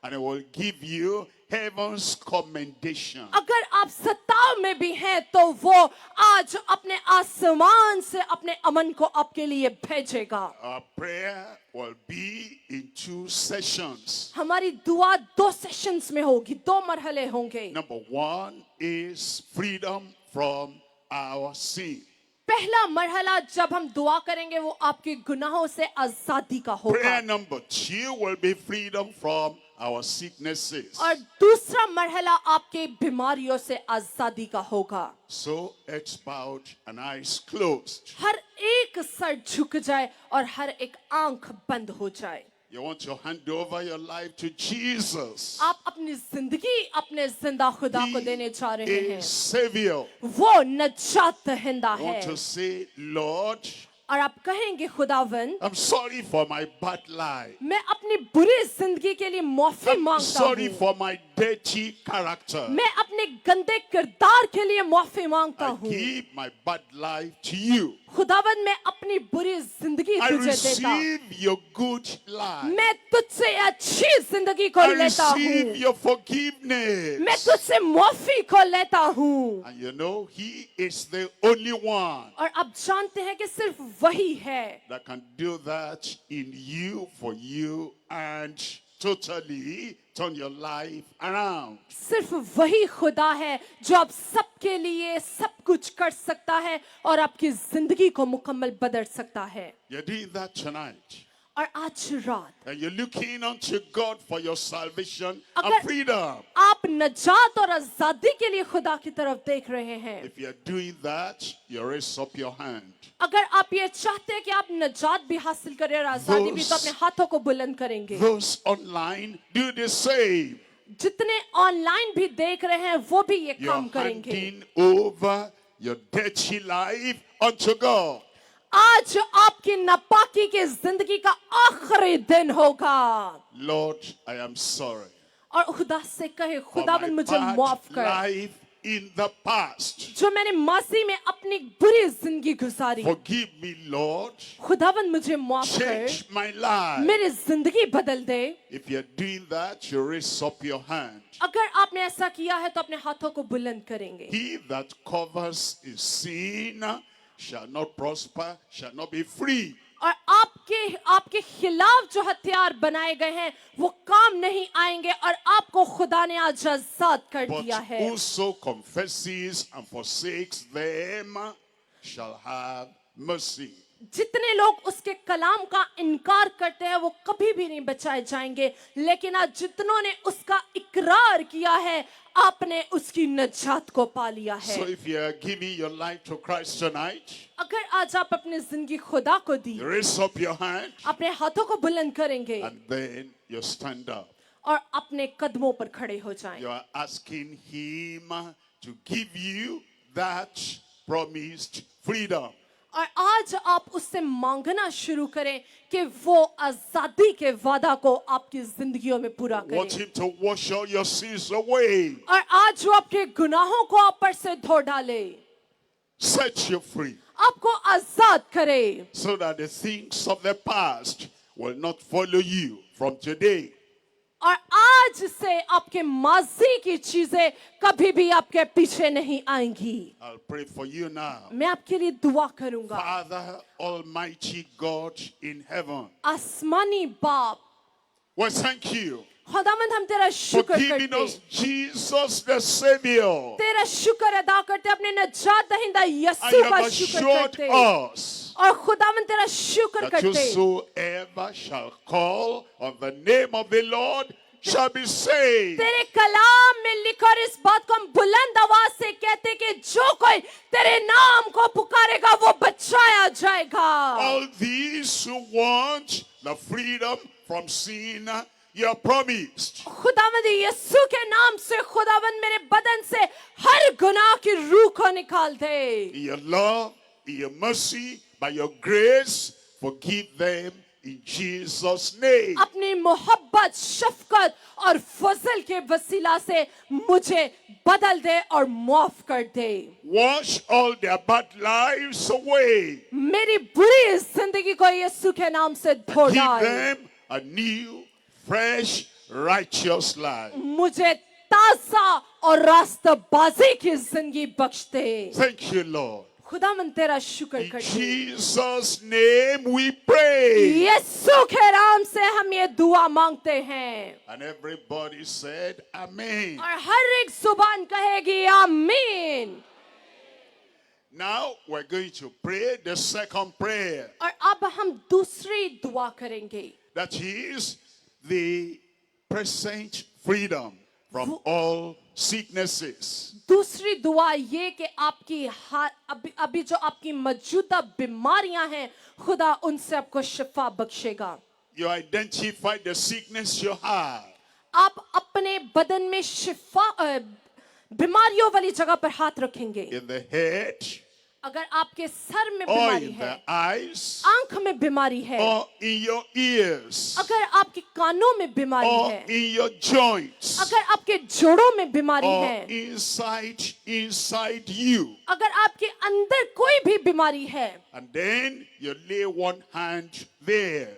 and he will give you heaven's commendation. अगर आप सत्ताव में भी हैं तो वो आज अपने आसमान से अपने अमन को आपके लिए भेजेगा। Our prayer will be in 2 sessions. हमारी दुआ 2 सेशंस में होगी, 2 मरहले होंगे। Number 1 is freedom from our sin. पहला मरहला जब हम दुआ करेंगे वो आपके गुनाहों से आजादी का होगा, Prayer number 2 will be freedom from our sicknesses. और दूसरा मरहला आपके बीमारियों से आजादी का होगा। So heads bowed and eyes closed. हर एक सर झुक जाए और हर एक आंख बंद हो जाए। You want to hand over your life to Jesus. आप अपनी जिंदगी अपने जिंदा खुदा को देने जा रहे He हैं। is Savior. वो नजात दहिंदा You want है to say, Lord, और आप कहेंगे खुदावन I'm sorry for my bad life. मैं अपनी बुरी जिंदगी के लिए माफी I'm मांगता sorry हूँ, for my dirty character. मैं अपने गंदे किरदार के लिए माफी मांगता I हूँ। give my bad life to you. खुदावन मैं अपनी बुरी जिंदगी I तुझे देता, receive your good life. मैं तुझसे अच्छी जिंदगी को I लेता हूँ, receive your मैं forgiveness. तुझसे माफी को लेता हूँ। And you know, He is the only one और आप जानते हैं कि सिर्फ वही है that can do that in you, for you, and totally turn your life around. सिर्फ वही खुदा है जो आप सबके लिए सब कुछ कर सकता है और आपकी जिंदगी को मुकम्मल बदल सकता है। You're doing that tonight. और आज रात And you're looking unto God for your salvation अगर- and freedom. आप नजात और आजादी के लिए खुदा की तरफ देख रहे हैं, If you're doing that, you raise up your hand. अगर आप ये चाहते हैं कि आप नजात भी हासिल करें और आजादी भी, तो अपने हाथों को बुलंद करेंगे। Those online, do the same. जितने ऑनलाइन भी देख रहे हैं वो भी ये You're काम करेंगे। handing over your dirty life unto God. आज आपकी नापाकी की जिंदगी का आखिरी दिन होगा Lord, I am sorry और खुदा से कहे, for खुदावन my मुझे bad माफ कर, life in the past. जो मैंने माजी में अपनी बुरी जिंदगी गुजारी। Forgive me, Lord. खुदावन मुझे माफ कर, Change my life. मेरी जिंदगी बदल दे। If you're doing that, you raise up your hand. अगर आपने ऐसा किया है तो अपने हाथों को बुलंद करेंगे। He that covers his sin shall not prosper, shall not be free. और आपके खिलाफ जो हथियार बनाए गए हैं वो काम नहीं आएंगे और आपको खुदा ने आज आजाद कर But दिया है। whoso confesses and forsakes them shall have mercy. जितने लोग उसके कलाम का इनकार करते हैं वो कभी भी नहीं बचाए जाएंगे, लेकिन आज जितनों ने उसका इकरार किया है आपने उसकी नजात को पा लिया है। So if you are giving your life to Christ tonight, अगर आज आप अपनी जिंदगी खुदा को दी, you raise up your hand अपने हाथों को बुलंद करेंगे and then you stand up. और अपने कदमों पर खड़े हो जाएं। You are asking Him to give you that promised freedom. और आज आप उससे मांगना शुरू करें कि वो आजादी के वादा को आपकी जिंदगियों में पूरा Want करे Him to wash all your sins away, और आज वो आपके गुनाहों को आप पर से धो डाले, set you free, आपको आजाद करे, so that the things of the past will not follow you from today. और आज से आपके माजी की चीजें कभी भी आपके पीछे नहीं आएंगी. I'll pray for you now. मैं आपके लिए दुआ करूंगा. Father, Almighty God in heaven, आसमानी बाप, we thank you खुदावंद हम तेरा for शुक्र giving करते us Jesus the Savior. तेरा शुक्र अदा करते अपने नजात दहिंदा And यीशु you का have शुक्र assured करते us और खुदावंद तेरा शुक्र that करते whosoever shall call on the name of the Lord shall be saved. तेरे कलाम में लिखा और इस बात को हम बुलंद आवाज से कहते कि जो कोई तेरे नाम को पुकारेगा वो बचाया जाएगा. All these who want the freedom from sin, you are promised. खुदावंद यीशु के नाम से खुदावंद मेरे बदन से हर गुनाह की रूह को निकाल दे. In your love, in your mercy, by your grace, forgive them in Jesus' name. अपनी मोहब्बत, शफकत और फजल के वसीला से मुझे बदल दे और माफ कर दे. Wash all their bad lives away. मेरी बुरी जिंदगी को यीशु के नाम से धो Give डाल. them a new, fresh, righteous life. मुझे ताजा और रास्तबाजी की जिंदगी बख्श दे. Thank you, Lord. खुदावंद तेरा शुक्र In करते Jesus' name we pray. यीशु के नाम से हम ये दुआ मांगते हैं. And everybody said, Amen. और हर एक जुबान कहेगी आमीन. Now we're going to pray the second prayer. और अब हम दूसरी दुआ करेंगे. That is the present freedom from all sicknesses. दूसरी दुआ ये कि आपकी अभी जो आपकी मौजूदा बीमारियां हैं खुदा उनसे आपको शिफा बख्शेगा. You identify the sickness you have. आप अपने बदन में शिफा बीमारियों वाली जगह पर हाथ रखेंगे. In the head, अगर आपके सर में or बीमारी in है, the eyes, आंख में बीमारी है, or in your ears, अगर आपके कानों में बीमारी or है, in your joints, अगर आपके जोड़ों में बीमारी or है, inside you. अगर आपके अंदर कोई भी बीमारी है, And then you lay one hand there.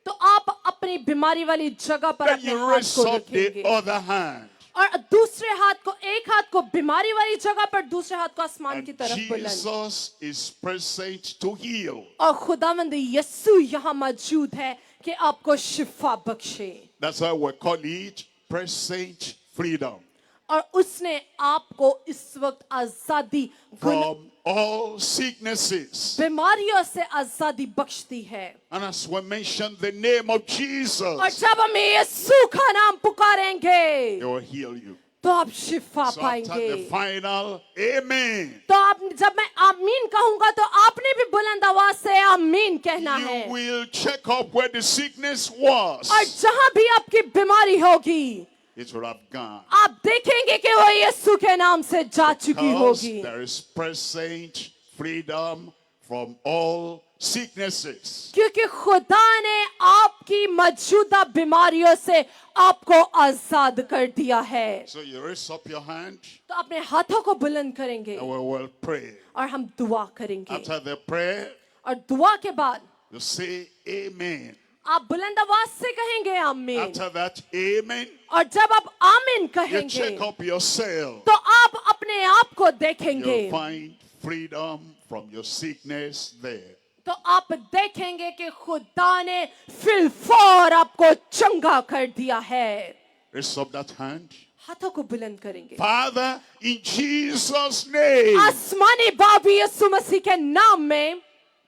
तो आप अपनी बीमारी वाली जगह पर Then अपने you हाथ raise को up the रखेंगे other hand. और दूसरे हाथ को, एक हाथ को बीमारी वाली जगह पर, दूसरे हाथ को आसमान की And तरफ बुलंद. Jesus is present to heal. और खुदावंद यीशु यहाँ मौजूद है कि आपको शिफा बख्शे. That's why we call it present freedom और उसने आपको इस वक्त आजादी from all sicknesses. बीमारियों से आजादी बख्श दी है. And as we mention the name of और Jesus, जब हम यीशु का नाम पुकारेंगे He will heal you. तो आप शिफा So after पाएंगे. the final Amen, तो आप, जब मैं आमीन कहूंगा तो आपने भी बुलंद आवाज से आमीन कहना है. you will check up where the sickness was. और जहां भी आपकी बीमारी होगी It will have gone. आप देखेंगे कि वो यीशु के नाम से जा चुकी Because होगी. there is present freedom from all sicknesses. क्योंकि खुदा ने आपकी मौजूदा बीमारियों से आपको आजाद कर दिया है. So you raise up your hand तो अपने हाथों को बुलंद करेंगे and we will pray. और हम दुआ करेंगे. After the prayer, और दुआ के बाद you say Amen. आप बुलंद आवाज से कहेंगे आमीन. After that Amen, और जब आप आमीन you कहेंगे check up yourself. तो आप अपने आप को देखेंगे. You'll find freedom from your sickness there. तो आप देखेंगे कि खुदा ने फिलफौर आपको चंगा कर दिया है. Raise up that hand. हाथों को बुलंद करेंगे. Father, in Jesus' name, आसमानी बाप यीशु मसीह के नाम में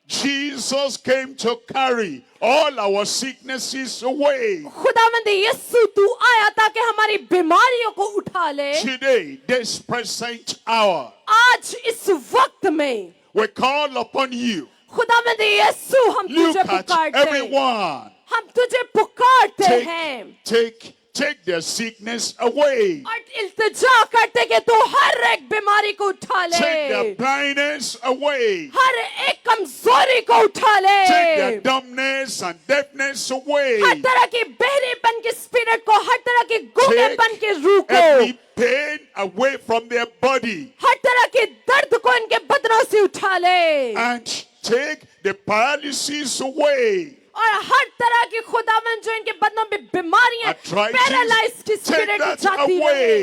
Jesus came to carry all our sicknesses away. खुदावंद यीशु तू आया ताकि हमारी बीमारियों को उठा ले. Today, this present hour, आज इस वक्त में we call upon you. खुदावंद यीशु हम Look तुझे at पुकारते हैं. everyone. हम तुझे पुकारते हैं Take their sickness away. और इल्तिजा करते कि तू हर एक बीमारी को उठा Take their ले. blindness away. हर एक कमजोरी को उठा Take their ले. dumbness and deafness away. हर तरह की बहरेपन की स्पिरिट को, हर तरह की गूंगेपन की रूह को, Every pain away from their body. हर तरह के दर्द को इनके बदनों से उठा ले. And take the paralysis away. और हर तरह की खुदावन जो इनके बदनों में बीमारियां Arthritis, पैरालाइज की take स्पिरिट that जाती away. रहे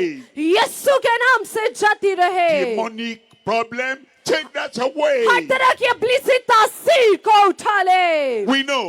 यीशु के नाम से जाती रहे Demonic problem, take that her away. तरह की इब्लीसी तासीर को उठा ले We know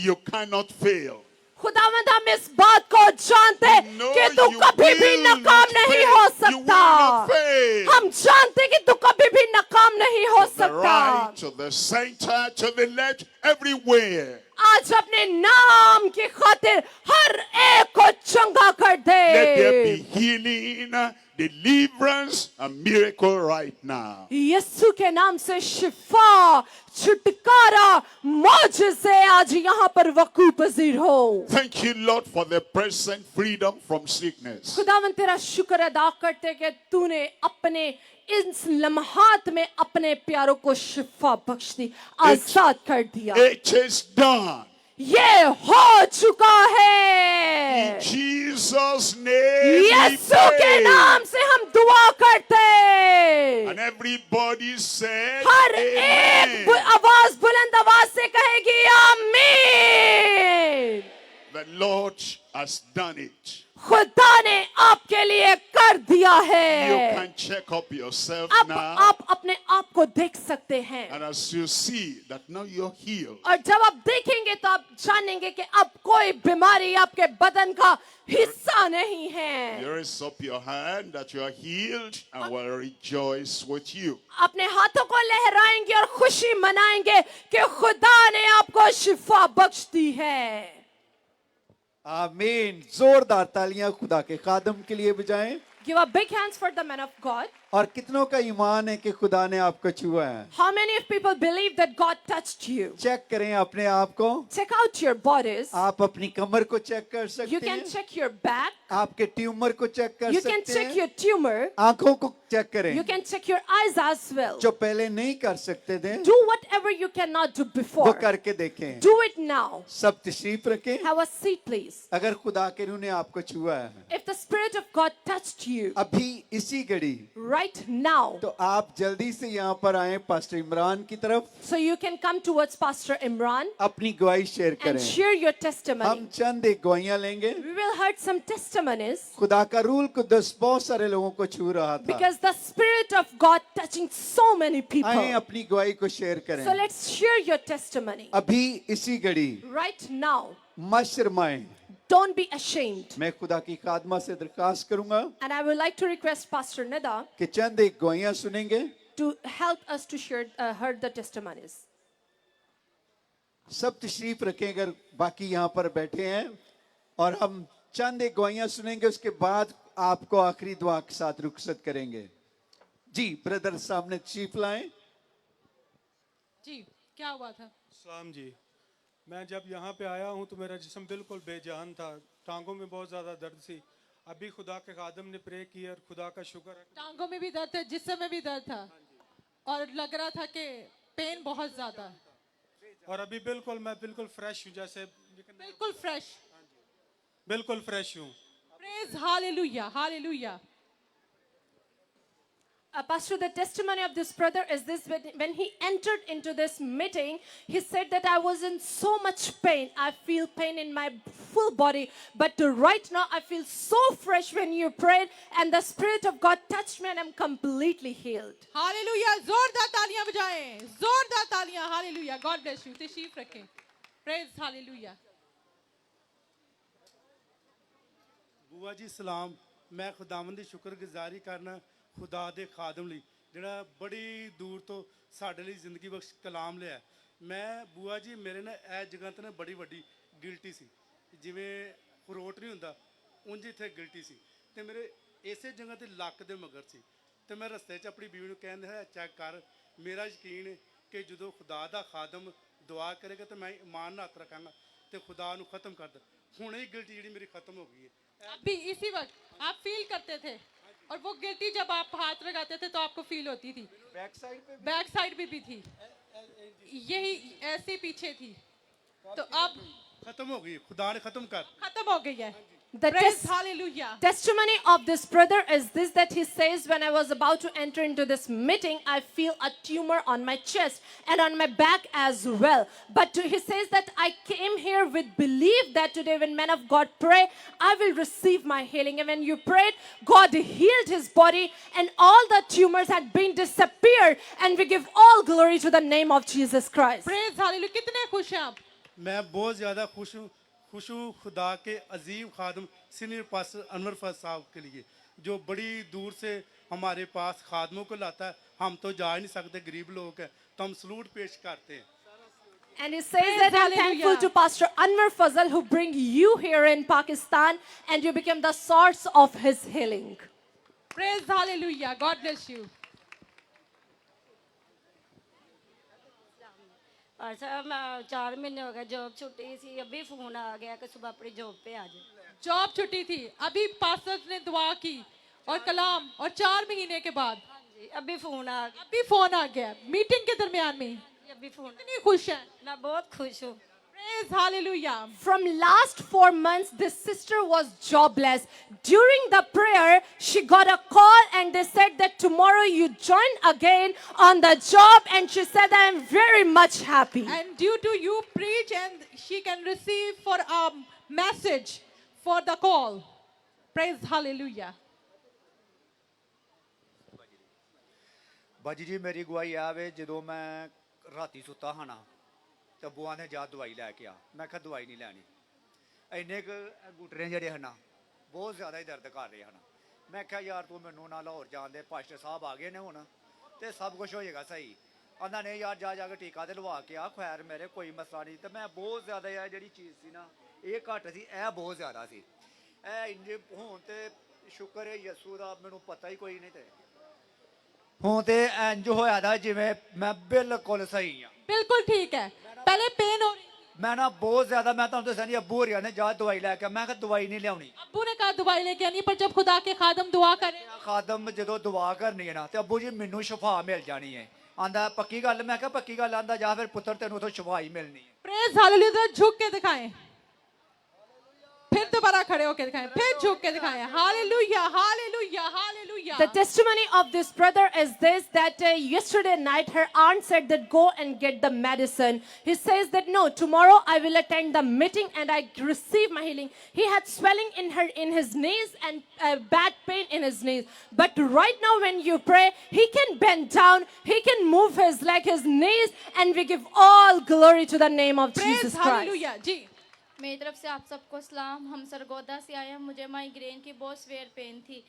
you cannot fail. खुदावंद हम इस बात को जानते हैं No, कि तू you कभी भी will नाकाम not नहीं fail. हो You will सकता not fail. हम जानते हैं कि तू कभी भी नाकाम नहीं हो To the सकता right, to the center, to the left, everywhere. आज अपने नाम की खातिर हर एक को चंगा कर दे Let there be healing, deliverance, and miracle right now. यीशु के नाम से शिफा छुटकारा मौजज़े आज यहाँ पर वकूफ पजीर हो Thank you, Lord, for the present freedom from sickness. खुदावन तेरा शुक्र अदा करते कि तूने अपने इस लम्हात में अपने प्यारों को शिफा बख्श दी आजाद कर दिया It is done. ये हो चुका है In Jesus' name we यीशु के pray. नाम से हम दुआ करते हैं And everybody said, हर एक Amen. आवाज बुलंद आवाज से कहेगी आमीन The Lord has done it. खुदा ने आपके लिए कर दिया You है can check up yourself अब now. आप अपने आप को देख सकते हैं And as you see that now you're healed, और जब आप देखेंगे तो आप जानेंगे कि अब कोई बीमारी आपके बदन का हिस्सा नहीं है you raise up your hand that you are healed and will rejoice with you. अपने हाथों को लहराएंगे और खुशी मनाएंगे कि खुदा ने आपको शिफा बख्श दी है आमीन जोरदार तालियां खुदा के खादम के लिए बजाएं Give a big hands for the man of God. और कितनों का ईमान है कि खुदा ने आपको छुआ है How many of people believe that God touched you? Check करें अपने आप को Check out your bodies. आप अपनी कमर को चेक कर You सकते can हैं check your back. आपके ट्यूमर को चेक कर You can सकते check हैं your tumor. आंखों को चेक करें You can check your eyes as well. जो पहले नहीं कर सकते थे Do whatever you cannot do वो before. करके देखें Do it now. सब तशरीफ रखें Have a seat, please. अगर खुदा के रूह ने आपको छुआ है If the Spirit of God touched you अभी इसी घड़ी right now, तो आप जल्दी से यहाँ पर आए पास्टर इमरान की तरफ so you can come towards Pastor Imran अपनी गवाही शेयर and करें share your हम testimony. चंद एक गवाहियां लेंगे We will hear some testimonies खुदा का रूल कुदस बहुत सारे लोगों को छू रहा था because the Spirit of God touching so many आए people. अपनी गवाही को शेयर करें So let's share your testimony अभी इसी घड़ी right now. मत शर्माएं Don't be ashamed. मैं खुदा की खादमा से दरखास्त करूंगा And I would like to request Pastor Nida कि चंद एक गवाहियां सुनेंगे to help us to share her the testimonies. सब तशरीफ रखें अगर बाकी यहाँ पर बैठे हैं और हम चंद एक गवाहियां सुनेंगे उसके बाद आपको आखिरी दुआ के साथ रुखसत करेंगे जी ब्रदर सामने तशरीफ लाएं जी क्या हुआ था सलाम जी मैं जब यहाँ पे आया हूँ तो मेरा जिस्म बिल्कुल बेजान था टांगों में बहुत ज़्यादा दर्द थी अभी खुदा के खादम ने प्रे किया और खुदा का शुक्र है टांगों में भी दर्द था जिस्म में भी दर्द था और लग रहा था कि पेन बहुत ज्यादा है और अभी मैं बिल्कुल फ्रेश हूँ जैसे बिल्कुल फ्रेश बिल्कुल फ्रेश हूँ praise hallelujah hallelujah Pastor, the testimony of this brother is this: when he entered into this meeting, he said that I was in so much pain. I feel pain in my full body, but right now I feel so fresh when you prayed, and the Spirit of God touched me, and I'm completely healed. Hallelujah जोरदार तालियां बजाएं जोरदार तालियां hallelujah God bless you तशरीफ रखें praise hallelujah बुआ जी सलाम मैं खुदावंद दी शुक्रगुजारी करना खुदा दे खादम ਲਈ ਜਿਹੜਾ ਬੜੀ ਦੂਰ ਤੋਂ ਸਾਡੇ ਲਈ ਜ਼ਿੰਦਗੀ ਬਖਸ਼ ਕਲਾਮ ਲਿਆ ਮੈਂ ਬੂਆ ਜੀ ਮੇਰੇ ਨਾਲ ਇਹ ਜਗ੍ਹਾ ਤੇ ਨਾ ਬੜੀ ਵੱਡੀ ਗਿਲਟੀ ਸੀ ਜਿਵੇਂ ਖਰੋਟ ਨਹੀਂ ਹੁੰਦਾ ਉਂਝ ਇੱਥੇ ਗਿਲਟੀ ਸੀ ਤੇ ਮੇਰੇ ਇਸੇ ਜਗ੍ਹਾ ਤੇ ਲੱਕ ਦੇ ਮਗਰ ਸੀ ਤੇ ਮੈਂ ਰਸਤੇ 'ਚ ਆਪਣੀ ਬੀਵੀ ਨੂੰ ਕਹਿੰਦਾ ਹੈ ਚੈੱਕ ਕਰ ਮੇਰਾ ਯਕੀਨ ਹੈ ਕਿ ਜਦੋਂ ਖੁਦਾ ਦਾ ਖਾਦਮ ਦੁਆ ਕਰੇਗਾ ਤਾਂ ਮੈਂ ਈਮਾਨ ਨਾਲ ਹੱਥ ਰੱਖਾਂਗਾ ਤੇ ਖੁਦਾ ਨੂੰ ਖਤਮ ਕਰ ਦ ਹੁਣੇ ਹੀ ਗਿਲਟੀ ਜਿਹੜੀ ਮੇਰੀ ਖਤਮ ਹੋ ਗਈ ਹੈ अभी इसी वक्त आप फील करते थे और वो गिल्टी जब आप हाथ लगाते थे तो आपको फील होती थी बैक साइड पे भी थी यही ऐसे पीछे थी तो अब खत्म हो गई खुदा ने खत्म कर खत्म हो गई है The Praise hallelujah. testimony of this brother is this, that he says, when I was about to enter into this meeting, I feel a tumor on my chest and on my back as well. But he says that I came here with belief that today when men of God pray, I will receive my healing. And when you prayed, God healed his body and all the tumors had been disappeared. And we give all glory to the name of Jesus Christ. Praise hallelujah. कितने खुश हैं आप? मैं बहुत ज़्यादा खुश हूँ खुदा के अजीम खादम सीनियर पास्टर अनवर फैज साहब के लिए, जो बड़ी दूर से हमारे पास खादमों को लाता है। हम तो जा ही नहीं सकते, गरीब लोग हैं, तो हम सलूट पेश करते हैं। And he says Praise that I'm hallelujah. thankful to Pastor Anwar Fazal who bring you here in Pakistan and you become the source of his healing. Praise hallelujah. God bless you. और साहब 4 महीने हो गए job छुट्टी थी, अभी phone आ गया कि सुबह अपनी जॉब पे आ जाए। जॉब छुट्टी थी, अभी पास्टर ने दुआ की और कलाम, और 4 महीने के बाद हाँ जी, अभी फोन आ गया। अभी फोन आ गया मीटिंग के दरमियान में। अभी फोन, कितनी खुश है। मैं बहुत खुश हूँ। Praise hallelujah. From last 4 months, this sister was jobless. During the prayer, she got a call and they said that tomorrow you join again on the job. And she said, I am very much happy. And due to you preach, and she can receive for a message for the call. Praise hallelujah. ਬਾਜੀ ਜੀ ਮੇਰੀ ਗਵਾਹੀ ਆ ਵੇ, ਜਦੋਂ ਮੈਂ ਰਾਤੀ ਸੁੱਤਾ ਹਾਂ ਨਾ ਤੇ ਬੁਆ ਨੇ ਜਾ ਦਵਾਈ ਲੈ ਕੇ ਆ। ਮੈਂ ਕਿਹਾ ਦਵਾਈ ਨਹੀਂ ਲੈਣੀ, ਇੰਨੇ ਕੁ ਗੁੱਟਰੇ ਜਿਹੜੇ ਹਨ ਨਾ ਬਹੁਤ ਜ਼ਿਆਦਾ ਹੀ ਦਰਦ ਕਰ ਰਹੇ ਹਨ। ਮੈਂ ਕਿਹਾ ਯਾਰ ਤੂੰ ਮੈਨੂੰ ਨਾ ਲਾਹੌਰ ਜਾਣ ਦੇ, ਪਾਸਟਰ ਸਾਹਿਬ ਆ ਗਏ ਨੇ ਹੁਣ ਤੇ ਸਭ ਕੁਝ ਹੋ ਜਾਏਗਾ ਸਹੀ। ਆਂਦਾ ਨੇ ਯਾਰ ਜਾ ਕੇ ਟੀਕਾ ਤੇ ਲਵਾ ਕੇ ਆ, ਖੈਰ ਮੇਰੇ ਕੋਈ ਮਸਲਾ ਨਹੀਂ। ਤੇ ਮੈਂ ਬਹੁਤ ਜ਼ਿਆਦਾ ਇਹ ਜਿਹੜੀ ਚੀਜ਼ ਸੀ ਨਾ, ਇਹ ਘੱਟ ਸੀ, ਇਹ ਬਹੁਤ ਜ਼ਿਆਦਾ ਸੀ। ਇਹ ਇੰਨੇ ਹੁਣ ਤੇ ਸ਼ੁਕਰ ਹੈ ਯਿਸੂ ਦਾ, ਮੈਨੂੰ ਪਤਾ ਹੀ ਕੋਈ ਨਹੀਂ ਤੇ ਹੁਣ ਤੇ ਇੰਜ ਹੋਇਆ ਦਾ ਜਿਵੇਂ ਮੈਂ ਬਿਲਕੁਲ ਸਹੀ ਆ। बिल्कुल ठीक है। पहले पेन हो रही थी, मैं ना बहुत ज्यादा, मैं ਤੁਹਾਨੂੰ ਦੱਸਾਂ ਜੀ ਅੱਬੂ ਹੋਰੀਆਂ ਨੇ ਜਾ ਦਵਾਈ ਲੈ ਕੇ, ਮੈਂ ਕਿਹਾ ਦਵਾਈ ਨਹੀਂ ਲਿਆਉਣੀ। अब्बू ने कहा दवाई लेके आनी, पर जब खुदा के खादम दुआ करें, ਖਾਦਮ ਜਦੋਂ ਦੁਆ ਕਰਨੀ ਹੈ ਨਾ ਤੇ ਅੱਬੂ ਜੀ ਮੈਨੂੰ ਸ਼ਿਫਾ ਮਿਲ ਜਾਣੀ ਹੈ। ਆਂਦਾ ਪੱਕੀ ਗੱਲ? ਮੈਂ ਕਿਹਾ ਪੱਕੀ ਗੱਲ। ਆਂਦਾ ਜਾ ਫਿਰ ਪੁੱਤਰ ਤੈਨੂੰ ਉਥੋਂ ਸ਼ਿਫਾ ਹੀ ਮਿਲਣੀ ਹੈ। Praise hallelujah. झुक के दिखाएं, फिर दोबारा खड़े होकर दिखाएं, फिर झुक के दिखाएं। Hallelujah hallelujah hallelujah. The testimony of this brother is this, that yesterday night her aunt said that go and get the medicine. He says that no, tomorrow I will attend the meeting and I receive my healing. He had swelling in his knees and bad pain in his knees. But right now when you pray, he can bend down, he can move his leg, his knees, and we give all glory to the name of praise Jesus Christ. Hallelujah. जी मेरी तरफ से आप सबको सलाम। हम सरगोदा से आए हैं। मुझे माइग्रेन की बहुत सीवियर पेन थी।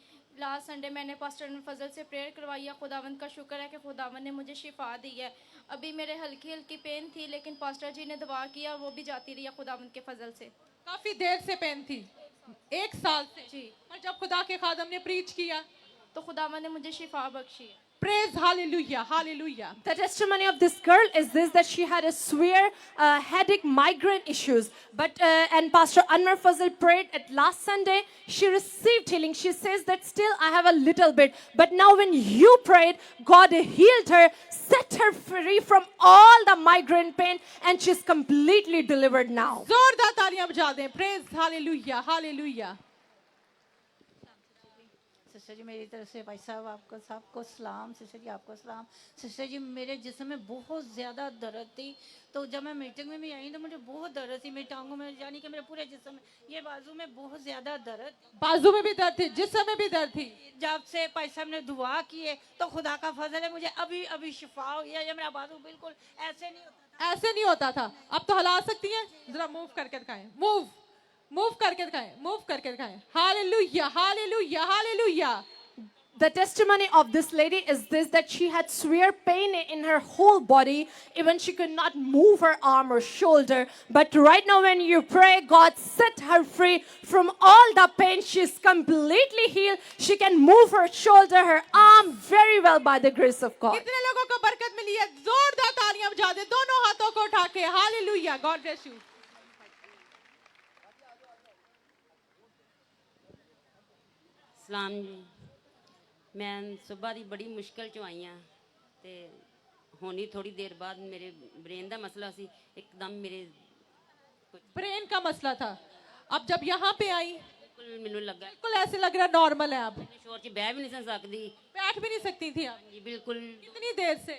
लास्ट संडे मैंने पास्टर फजल से प्रेयर करवाई है। खुदावंद का शुक्र है कि खुदावंद ने मुझे शिफा दी है। अभी मेरे हल्की हल्की पेन थी, लेकिन पास्टर जी ने दुआ किया, वो भी जाती रही है खुदावंद के फजल से। काफी देर से पेन थी, 1 साल से जी। पर जब खुदा के खादम ने प्रीच किया तो खुदावंद ने मुझे शिफा बख्शी है। Praise hallelujah hallelujah. The testimony of this girl is this, that she had a severe headache, migraine issues. But and Pastor Anwar Fazal prayed at last Sunday. She received healing. She says that still I have a little bit. But now when you prayed, God healed her, set her free from all the migraine pain, and she's completely delivered now. जोरदार तालियां बजा दें। Praise hallelujah hallelujah. Sister जी मेरी तरफ से भाई साहब आपको सबको सलाम। सिस्टर जी आपको सलाम। सिस्टर जी मेरे जिस्म में बहुत ज़्यादा दर्द थी, तो जब मैं मीटिंग में भी आई तो मुझे बहुत दर्द थी मेरी टांगों में, यानी कि मेरे पूरे जिस्म में, ये बाजू में बहुत ज़्यादा दर्द, बाजू में भी दर्द थी, जिस्म में भी दर्द थी। जब से भाई साहब ने दुआ की है तो खुदा का फजल है, मुझे अभी अभी शिफा हुई है। ये मेरा बाजू बिल्कुल ऐसे नहीं होता, ऐसे नहीं होता था। अब तो हिला सकती हैं, जरा मूव करके दिखाएं। मूव करके दिखाएं, मूव करके दिखाएं। Hallelujah hallelujah hallelujah. The testimony of this lady is this, that she had severe pain in her whole body. Even she could not move her arm or shoulder. But right now when you pray, God set her free from all the pain. She's completely healed. She can move her shoulder, her arm very well by the grace of God. कितने लोगों को बरकत मिली है? जोरदार तालियां बजा दे, दोनों हाथों को उठा के। हालेलुया। God bless you. सलाम जी, मैं सुबह की बड़ी मुश्किल चो आई हाँ, तो होनी थोड़ी देर बाद मेरे ब्रेन का मसला सी, एकदम मेरे ब्रेन का मसला था। अब जब यहाँ पे आई ਬਿਲਕੁਲ ਮੈਨੂੰ ਲੱਗਾ बिल्कुल ऐसे लग रहा नॉर्मल है अब, ਸ਼ੋਰ 'ਚ ਬਹਿ ਵੀ ਨਹੀਂ ਸੀ ਸਕਦੀ बैठ भी नहीं सकती थी आप। ਜੀ बिल्कुल कितनी देर से?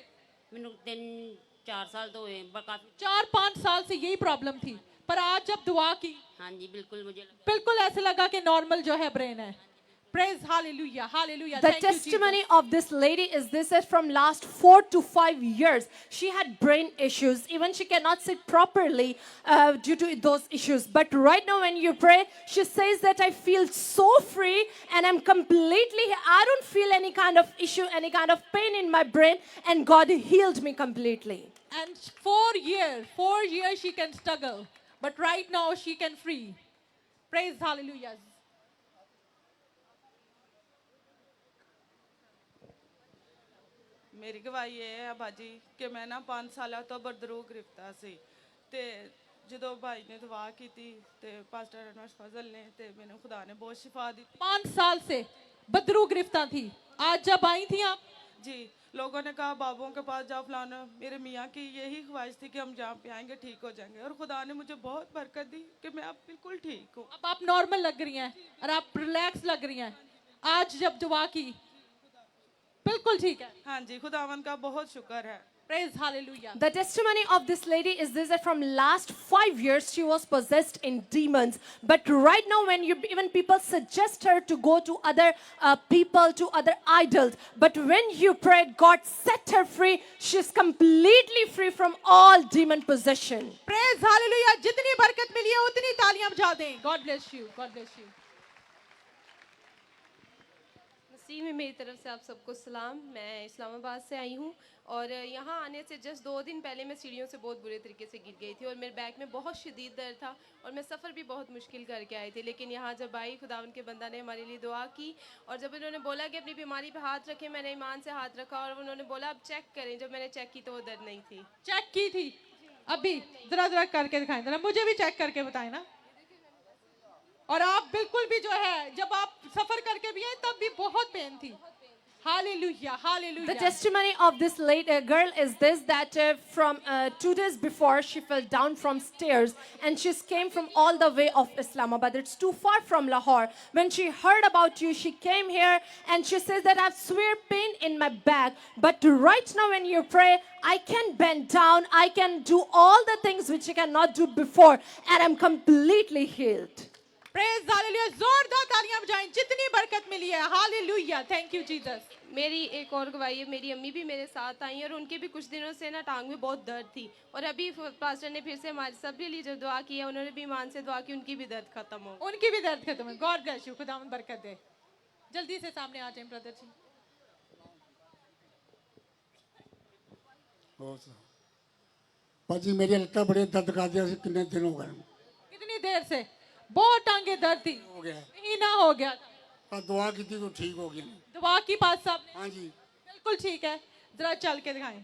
ਮੈਨੂੰ 3-4 ਸਾਲ ਤੋਂ ਹੋਏ ਕਾਫੀ 4-5 साल से यही प्रॉब्लम थी, पर आज जब दुआ की ਹਾਂਜੀ ਬਿਲकुल मुझे लगा बिल्कुल ऐसे लगा कि नॉर्मल जो है ब्रेन है। Praise hallelujah, hallelujah. The Thank you, Jesus. testimony of this lady is this, that from last 4 to 5 years, she had brain issues. Even she cannot sit properly due to those issues. But right now when you pray, she says that I feel so free and I'm completely, I don't feel any kind of issue, any kind of pain in my brain, and God healed me completely. And 4 years she can struggle, but right now she can free. Praise hallelujah. ਮੇਰੀ ਗਵਾਹੀ ਇਹ ਹੈ ਬਾਜੀ ਕਿ ਮੈਂ ਨਾ 5 ਸਾਲਾਂ ਤੋਂ ਬਦਰੂ ਗ੍ਰਿਫਤਾਰ ਸੀ ਤੇ ਜਦੋਂ ਭਾਈ ਨੇ ਦੁਆ ਕੀਤੀ ਤੇ ਪਾਸਟਰ ਅਨਵਰ ਫਜ਼ਲ ਨੇ ਤੇ ਮੈਨੂੰ ਖੁਦਾ ਨੇ ਬਹੁਤ ਸ਼ਿਫਾ ਦਿੱਤੀ 5 साल से बदरू गिरफ्तार थी, आज जब आई थी आप? जी लोगों ने कहा बाबुओं के पास जाओ फलाना, मेरे मियाँ की यही ख्वाहिश थी कि हम जहाँ पे आएंगे ठीक हो जाएंगे, और खुदा ने मुझे बहुत बरकत दी कि मैं अब बिल्कुल ठीक हूँ। अब आप नॉर्मल लग रही हैं और आप रिलैक्स लग रही हैं। आज जब दुआ की बिल्कुल ठीक है। हाँ जी खुदावन का बहुत शुक्र है। Praise hallelujah. The testimony of this lady is this, that from last 5 years she was possessed in demons. But right now when even people suggest her to go to other people, to other idols. But when you prayed, God set her free. She's completely free from all demon possession. Praise hallelujah. जितनी बरकत मिली है उतनी तालियां बजा दें। God bless you. God bless you. मसीह में मेरी तरफ से आप सबको सलाम। मैं इस्लामाबाद से आई हूँ और यहाँ आने से जस्ट 2 दिन पहले मैं सीढ़ियों से बहुत बुरे तरीके से गिर गई थी और मेरे बैक में बहुत शदीद दर्द था और मैं सफ़र भी बहुत मुश्किल करके आई थी। लेकिन यहाँ जब आई, खुदावन के बंदा ने हमारे लिए दुआ की और जब उन्होंने बोला कि अपनी बीमारी पे हाथ रखें, मैंने ईमान से हाथ रखा और उन्होंने बोला अब चेक करें। जब मैंने चेक की तो वो दर्द नहीं थी। चेक की थी? अभी जरा जरा करके दिखाएं, जरा मुझे भी चेक करके बताएं ना। और आप बिल्कुल भी जो है जब आप सफर करके भी आए तब भी बहुत पेन थी। Hallelujah, hallelujah. The testimony of this girl is this, that from 2 days before she fell down from stairs and she came from all the way of Islamabad. It's too far from Lahore. When she heard about you, she came here and she says that I have severe pain in my back. But right now when you pray, I can bend down, I can do all the things which I cannot do before, and I'm completely healed. Praise hallelujah. जोरदार तालियां बजाएं। जितनी बरकत मिली है। Hallelujah. Thank you Jesus. मेरी एक और गवाही है, मेरी अम्मी भी मेरे साथ आई और उनके भी कुछ दिनों से ना टांग में बहुत दर्द थी और अभी पास्टर ने फिर से हमारे सब के लिए जब दुआ की है, उन्होंने भी ईमान से दुआ की, उनकी भी दर्द खत्म हो। उनकी भी दर्द खत्म है। God bless you. खुदा बरकत दे। जल्दी से सामने आ जाएं ब्रदर जी। भाजी मेरी लत्ता बड़े दर्द कर दिया, कितने दिन हो गए। कितनी देर से? बहुत टांगे दर्द थी। हो गया महीना हो गया। और दुआ की थी तो ठीक हो गया। दुआ की बात साहब ने? हाँ जी बिल्कुल ठीक है। जरा चल के दिखाएं।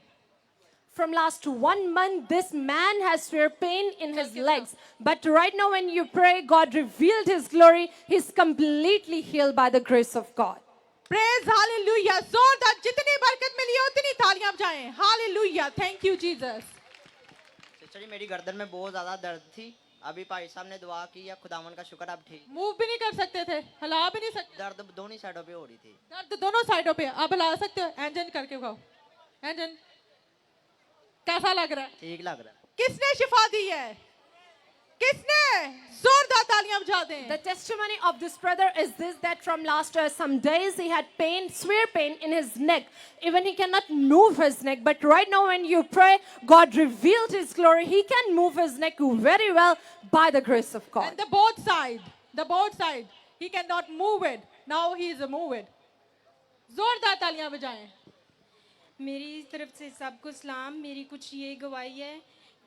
From last 1 month, this man has severe pain in his legs. But right now when you pray, God revealed his glory. He's completely healed by the grace of God. Praise hallelujah. जोरदार जितनी बरकत मिली है उतनी तालियां बजाएं। Hallelujah. Thank you Jesus. Sister जी मेरी गर्दन में बहुत ज्यादा दर्द थी, अभी भाई साहब ने दुआ की है, खुदावन का शुक्र अब ठीक। मूव भी नहीं कर सकते थे, हिला भी नहीं सकते। दर्द दोनों साइडों पे हो रही थी। दर्द दोनों साइडों पे। अब हिला सकते हो? एंजन करके खाओ। एंजन कैसा लग रहा है? ठीक लग रहा है। किसने शिफा दी है? किसने? जोरदार तालियां बजा दें। The testimony of this brother is this, that from last some days he had pain, severe pain in his neck. Even he cannot move his neck. But right now when you pray, God revealed his glory. He can move his neck very well by the grace of God. And the both side, he cannot move it. Now he is move it. जोरदार तालियां बजाएं। मेरी तरफ से सबको सलाम। मेरी कुछ ये गवाही है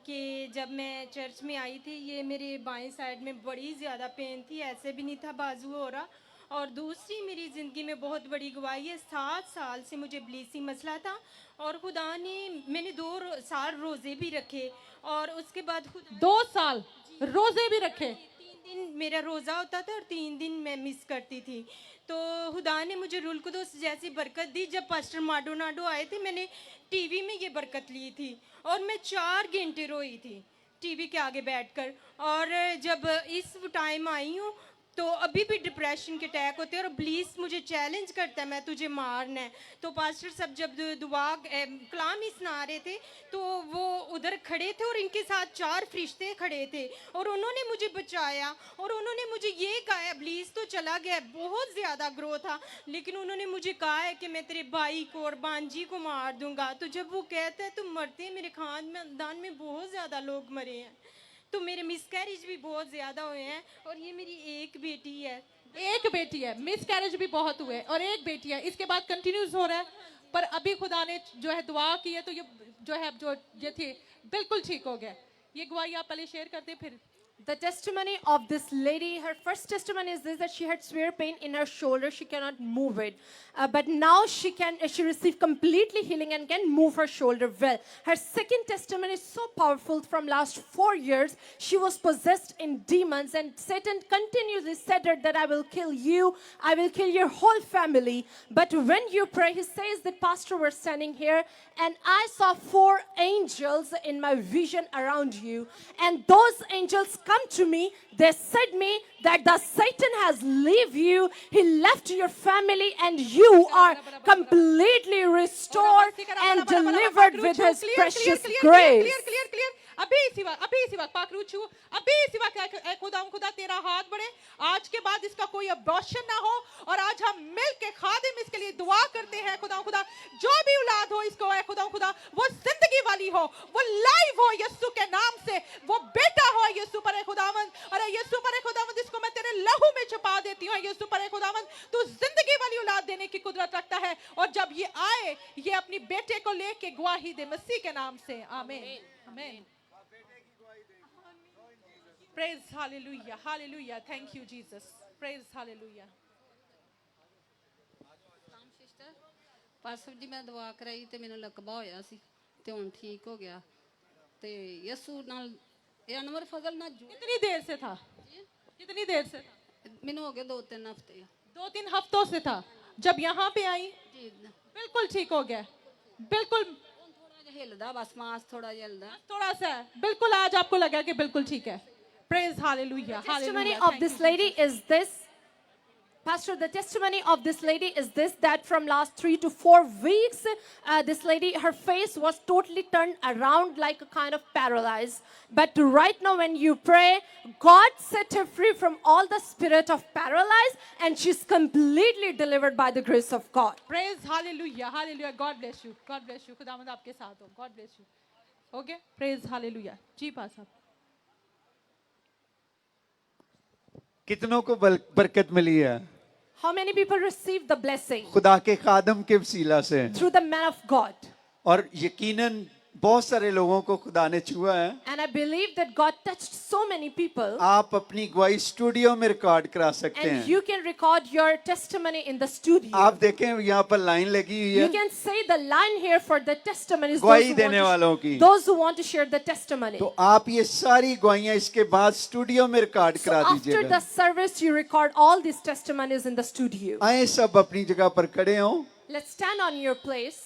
कि जब मैं चर्च में आई थी, ये मेरे बाएं साइड में बड़ी ज़्यादा पेन थी, ऐसे भी नहीं था बाजू हो रहा। और दूसरी मेरी ज़िंदगी में बहुत बड़ी गवाही है, 7 साल से मुझे ब्लीसिंग मसला था और खुदा ने, मैंने 2 साल रोज़े भी रखे और उसके बाद 2 साल रोज़े भी रखे। 3 दिन मेरा रोज़ा होता था और 3 दिन मैं मिस करती थी। तो खुदा ने मुझे रुल कुदूस जैसी बरकत दी। जब पास्टर माडोनाडो आए थे, मैंने टीवी में ये बरकत ली थी और मैं 4 घंटे रोई थी टीवी के आगे बैठकर। और जब इस टाइम आई हूँ तो अभी भी डिप्रेशन के अटैक होते हैं और इब्लीस मुझे चैलेंज करता है मैं तुझे मारना है। तो पास्टर साहब जब दुआ कलाम ही सुना रहे थे तो वो उधर खड़े थे और इनके साथ 4 फरिश्ते खड़े थे और उन्होंने मुझे बचाया और उन्होंने मुझे ये कहा, इब्लीस तो चला गया, बहुत ज़्यादा ग्रो था, लेकिन उन्होंने मुझे कहा है कि मैं तेरे भाई को और बांजी को मार दूंगा। तो जब वो कहता है तो मरते हैं, मेरे खानदान में बहुत ज़्यादा लोग मरे हैं, तो मेरे मिसकैरेज भी बहुत ज्यादा हुए हैं और ये मेरी एक बेटी है। एक बेटी है, मिसकैरेज भी बहुत हुए और एक बेटी है, इसके बाद कंटिन्यूस हो रहा है। पर अभी खुदा ने जो है दुआ की है तो ये जो है जो ये थी बिल्कुल ठीक हो गया। ये गवाही आप पहले शेयर करते फिर। The testimony of this lady, her first testimony is this, that she had severe pain in her shoulder. She cannot move it. But now she received completely healing and can move her shoulder well. Her second testimony is so powerful. From last 4 years, she was possessed in demons and Satan continuously said her that I will kill you, I will kill your whole family. But when you pray, he says that pastor was standing here and I saw 4 angels in my vision around you. And those angels come to me, they said me that the Satan has leave you, he left your family and you are completely restored and delivered with his precious grace. अभी इसी वक्त पाखरू छू, अभी इसी वक्त खुदा तेरा हाथ बढ़े, आज के बाद इसका कोई अबॉर्शन ना हो और आज हम मिल के खादिम इसके लिए दुआ करते हैं। खुदा जो भी औलाद हो इसको है खुदा वो जिंदगी वाली हो, वो लाइव हो यीशु के नाम से, वो बेटा हो यीशु पर खुदावंद, अरे यीशु पर खुदावंद इसको मैं तेरे लहू में छुपा देती हूँ। यीशु पर खुदावंद तू जिंदगी वाली औलाद देने की कुदरत रखता है और जब ये आए ये अपनी बेटे को लेके गवाही दे मसीह के नाम से। आमीन आमीन। Praise hallelujah, hallelujah. Thank you Jesus. Praise hallelujah. Pastor ਜੀ ਮੈਂ ਦੁਆ ਕਰਾਈ ਤੇ ਮੈਨੂੰ ਲਕਬਾ ਹੋਇਆ ਸੀ ਤੇ ਹੁਣ ਠੀਕ ਹੋ ਗਿਆ ਤੇ ਯਿਸੂ ਨਾਲ ਇਹ ਅਨਵਰ ਫਜ਼ਲ ਨਾਲ कितनी देर से था? कितनी देर से था? ਮੈਨੂੰ ਹੋ ਗਏ 2-3 ਹਫ਼ਤੇ 2-3 हफ्तों से था। जब यहाँ पे आई बिल्कुल ठीक हो गया, बिल्कुल थोड़ा जिहा हिलदा बस मांस थोड़ा जिहा हिलदा थोड़ा सा बिल्कुल आज आपको लगा कि बिल्कुल ठीक है। Praise hallelujah. The testimony hallelujah. of this lady is this, Pastor, the testimony of this lady is this, that from last 3 to 4 weeks, this lady, her face was totally turned around like a kind of paralyzed. But right now when you pray, God set her free from all the spirit of paralyzed and she's completely delivered by the grace of God. Praise hallelujah, hallelujah. God bless you, God bless you. खुदावंद आपके साथ हो, God bless you. Okay, praise hallelujah. जी पास आप। कितनों को बरकत मिली है? How many people received the blessing? खुदा के खादम के वसीला से। Through the man of God. और यकीनन बहुत सारे लोगों को खुदा ने छुआ है। And I believe that God touched so many people. आप अपनी गवाही स्टूडियो में रिकॉर्ड करा सकते And हैं। you can record your testimony in the studio. आप देखें यहाँ पर लाइन लगी हुई है। You can say the line here for the testimonies. गवाही देने वालों की। Those who want to share the testimony. तो आप ये सारी गवाहियाँ इसके बाद स्टूडियो में रिकॉर्ड करा So after दीजिएगा। the service, you record all these testimonies in the studio. आए सब अपनी जगह पर खड़े हों। Let's stand on your place.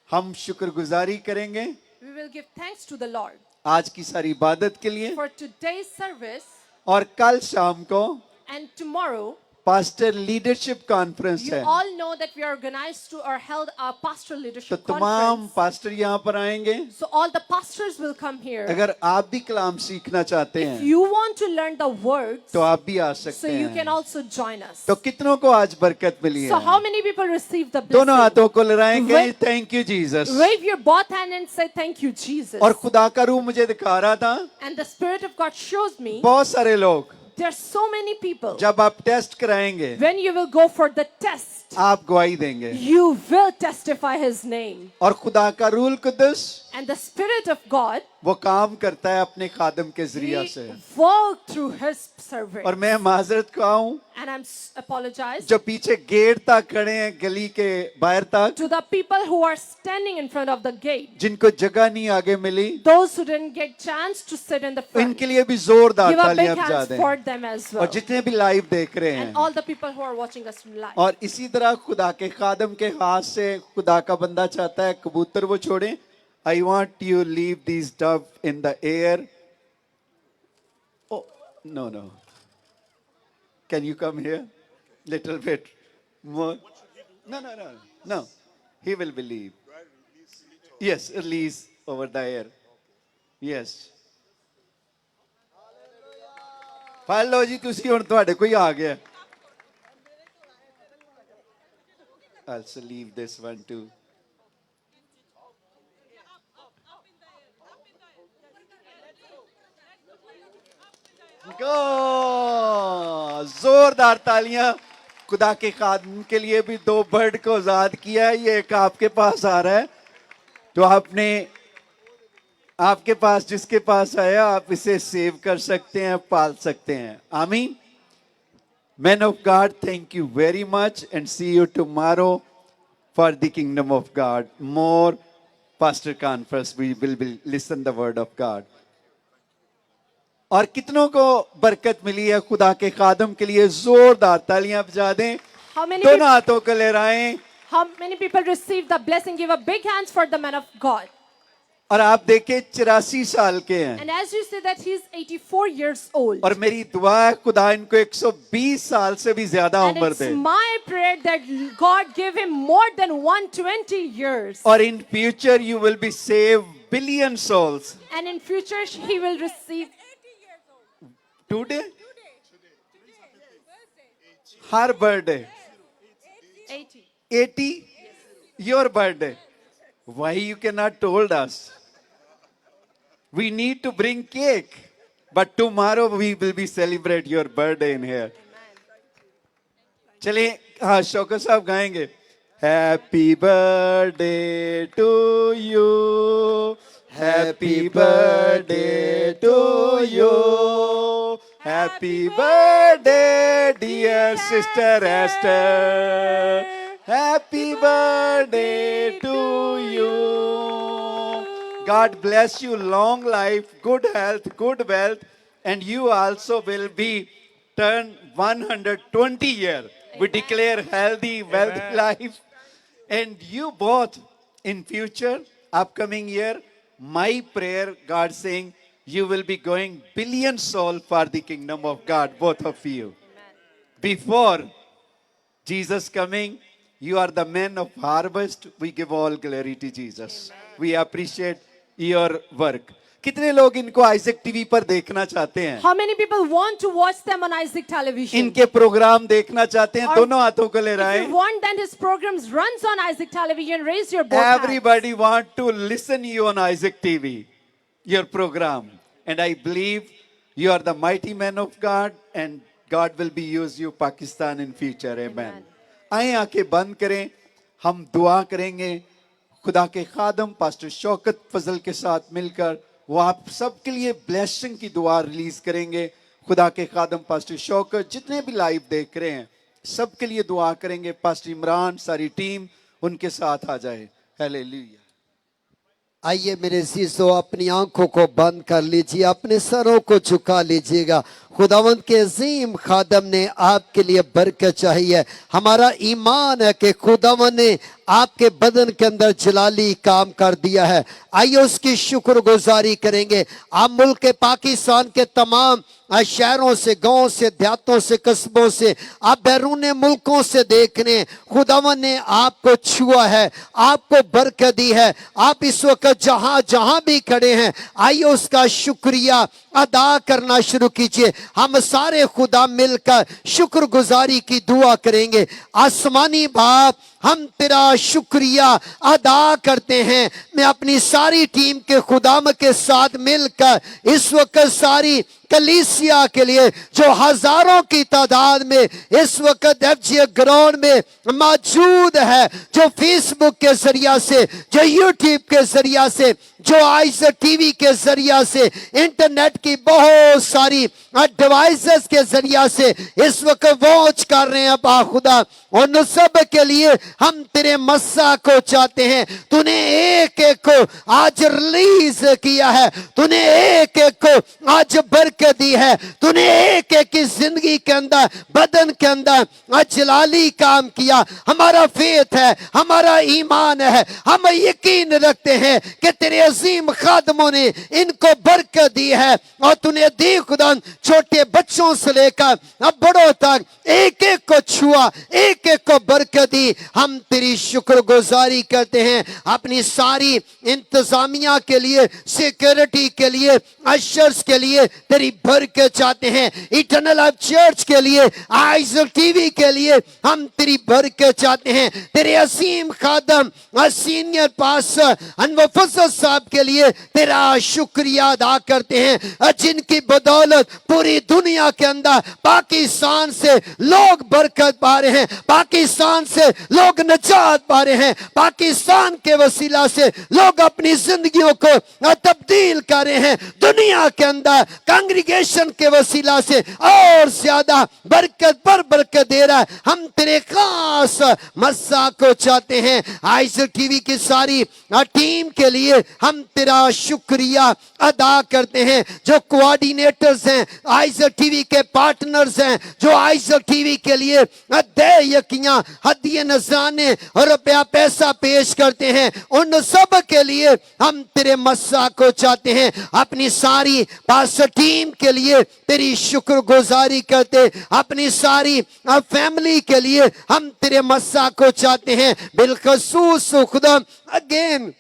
हम शुक्रगुजारी करेंगे We will give thanks to the Lord आज की सारी इबादत के लिए। for today's service. और कल शाम को And tomorrow, pastor leadership conference you है। all know that we are organized to or held a pastoral तो leadership तमाम conference. पास्टर यहाँ पर आएंगे। So all the pastors will come here. अगर आप भी कलाम सीखना चाहते If हैं you want to learn the words, तो आप भी आ so सकते you हैं। can also join us. तो कितनों को आज बरकत मिली So है? how many people received the दोनों blessing? हाथों को लड़ाएंगे, Wave- thank you Jesus. Wave your both hand and say thank you, Jesus. और खुदा का रूह मुझे दिखा रहा था, And the Spirit of God shows me बहुत सारे लोग there are so many people. जब आप टेस्ट कराएंगे When you will go for the test, आप गवाही देंगे। you will testify His name. और खुदा का रूह कुदस And the Spirit of God वो काम करता है अपने खादम के जरिया He से। worked through His servant. और मैं माजरत का हूँ And I'm apologize जो पीछे गेट तक खड़े हैं, गली के बाहर तक, to the people who are standing in front of the gate. जिनको जगह नहीं आगे मिली, Those who didn't get chance to sit in the front. इनके लिए भी जोरदार Give a big तालियां बजा hands दें। for them as well. और जितने भी लाइव देख रहे हैं, And all the people who are watching us live. और इसी तरह खुदा के खादम के हाथ से खुदा का बंदा चाहता है कबूतर वो छोड़े। I want you leave these dove in the air. Oh, no. Can you come here? Little bit more. No. He will believe. Yes, release over the air. Yes. ਫੜ ਲਓ ਜੀ ਤੁਸੀਂ ਹੁਣ ਤੁਹਾਡੇ ਕੋਈ ਆ ਗਿਆ Also leave this one too. Go! जोरदार तालियां खुदा के खादम के लिए भी 2 बर्ड को आजाद किया है ये एक आपके पास आ रहा है तो आपके पास जिसके पास आया आप इसे सेव कर सकते हैं पाल सकते हैं आमीन Men of God, thank you very much and see you tomorrow for the kingdom of God. More pastor conference, we will listen the word of God. और कितनों को बरकत मिली है खुदा के खादम के लिए जोरदार तालियां बजा दें दोनों हाथों को लहराएं How many people received the blessing? Give a big hands for the man of God. और आप देखें 84 साल के हैं And as you say that he is 84 years old. और मेरी दुआ है खुदा इनको 120 साल से भी ज्यादा And उम्र it's they my prayer that God give him more than 120 years. और in future you will be saved billion souls. And in future he will receive Today? Her birthday. 80? Your birthday. Why you cannot told us? We need to bring cake. But tomorrow we will be celebrate your birthday in here. चलिए हाँ शौकत साहब गाएंगे Happy birthday to you. Happy birthday to you. Happy birthday, dear Sister Esther. Happy birthday to you. God bless you, long life, good health, good wealth, and you also will be turned 120 years. We declare healthy, wealthy life. And you both in future, upcoming year, my prayer, God saying, you will be going billion soul for the kingdom of God, both of you. Before Jesus coming, you are the men of harvest. We give all glory to Jesus. We appreciate your work. कितने लोग इनको Isaac TV पर देखना चाहते हैं? How many people want to watch them on Isaac television? इनके programme देखना चाहते हैं? दोनों हाथों को ले रहे If हैं. you want that his programs runs on Isaac television, raise your both hands. Everybody want to listen you on Isaac TV, your program. And I believe you are the mighty man of God and God will be use you Pakistan in future. Amen. आए आंखें बंद करें, हम दुआ करेंगे खुदा के खादम pastor Shaukat फजल के साथ मिलकर वो आप सबके लिए ब्लेसिंग की दुआ रिलीज करेंगे खुदा के खादम पास्टर शौकत जितने भी लाइव देख रहे हैं सबके लिए दुआ करेंगे पास्टर इमरान सारी टीम उनके साथ आ जाए हालेलुया आइए मेरे अजीजों अपनी आंखों को बंद कर लीजिए अपने सरों को झुका लीजिएगा खुदावंद के अजीम खादम ने आपके लिए बरकत चाहिए हमारा ईमान है कि खुदावंद ने आपके बदन के अंदर जलाली काम कर दिया है आइए उसकी शुक्रगुजारी करेंगे आप मुल्क के पाकिस्तान के तमाम शहरों से गांवों से देहातों से कस्बों से आप बैरून मुल्कों से देख रहे हैं खुदावंद ने आपको छुआ है आपको बरकत दी है आप इस वक्त जहां जहां भी खड़े हैं आइए उसका शुक्रिया अदा करना शुरू कीजिए हम सारे खुदा मिलकर शुक्रगुजारी की दुआ करेंगे आसमानी बाप हम तेरा शुक्रिया अदा करते हैं मैं अपनी सारी टीम के खुदाम के साथ मिलकर इस वक्त सारी कलीसिया के लिए जो हजारों की तादाद में इस वक्त एफजे ग्राउंड में मौजूद है जो फेसबुक के जरिया से जो यूट्यूब के जरिया से जो आइज़ टीवी के जरिया से इंटरनेट की बहुत सारी डिवाइसेस के जरिया से इस वक्त वॉच कर रहे हैं खुदा उन सब के लिए हम तेरे मस्सा को चाहते हैं। तूने एक एक को आज रिलीज किया है, तूने एक एक को आज बरकत दी है, तूने एक एक की जिंदगी के अंदर, बदन के अंदर जलाली काम किया। हमारा फेथ है, हमारा ईमान है, हम यकीन रखते हैं कि तेरे अजीम खादमों ने इनको बरकत दी है। और तूने दी खुदा, छोटे बच्चों से लेकर अब बड़ों तक एक एक को छुआ, एक एक को बरकत दी। हम तेरी शुक्रगुजारी करते हैं अपनी सारी इंतजामिया के लिए, सिक्योरिटी के लिए, अशर्स के लिए तेरी बरकत चाहते हैं। इटर्नल लाइफ चर्च के लिए, आइज़ टीवी के लिए हम तेरी बरकत चाहते हैं। तेरे असीम खादम सीनियर पास्टर अनवर फजल साहब के लिए तेरा शुक्रिया अदा करते हैं, जिनकी बदौलत पूरी दुनिया के अंदर पाकिस्तान से लोग बरकत पा रहे हैं, पाकिस्तान से लोग निजात पा रहे हैं, पाकिस्तान के वसीला से लोग अपनी जिंदगियों को तब्दील कर रहे हैं। दुनिया के अंदर कांग्रीगेशन के वसीला से और ज्यादा बरकत पर बरकत दे रहा है। हम तेरे खास मस्सा को चाहते हैं। आइज़ टीवी की सारी टीम के लिए हम तेरा शुक्रिया अदा करते हैं, जो कोऑर्डिनेटर्स हैं, आइज़ टीवी के पार्टनर्स हैं, जो आइज़ टीवी के लिए देयकियां, हदिये नजराने और रुपया पैसा पेश करते हैं, उन सब के लिए हम तेरे मस्सा को चाहते हैं। अपनी सारी पास टीम के लिए तेरी शुक्रगुजारी करते, अपनी सारी फैमिली के लिए हम तेरे मस्सा को चाहते हैं। बिलखसूस खुदा अगेन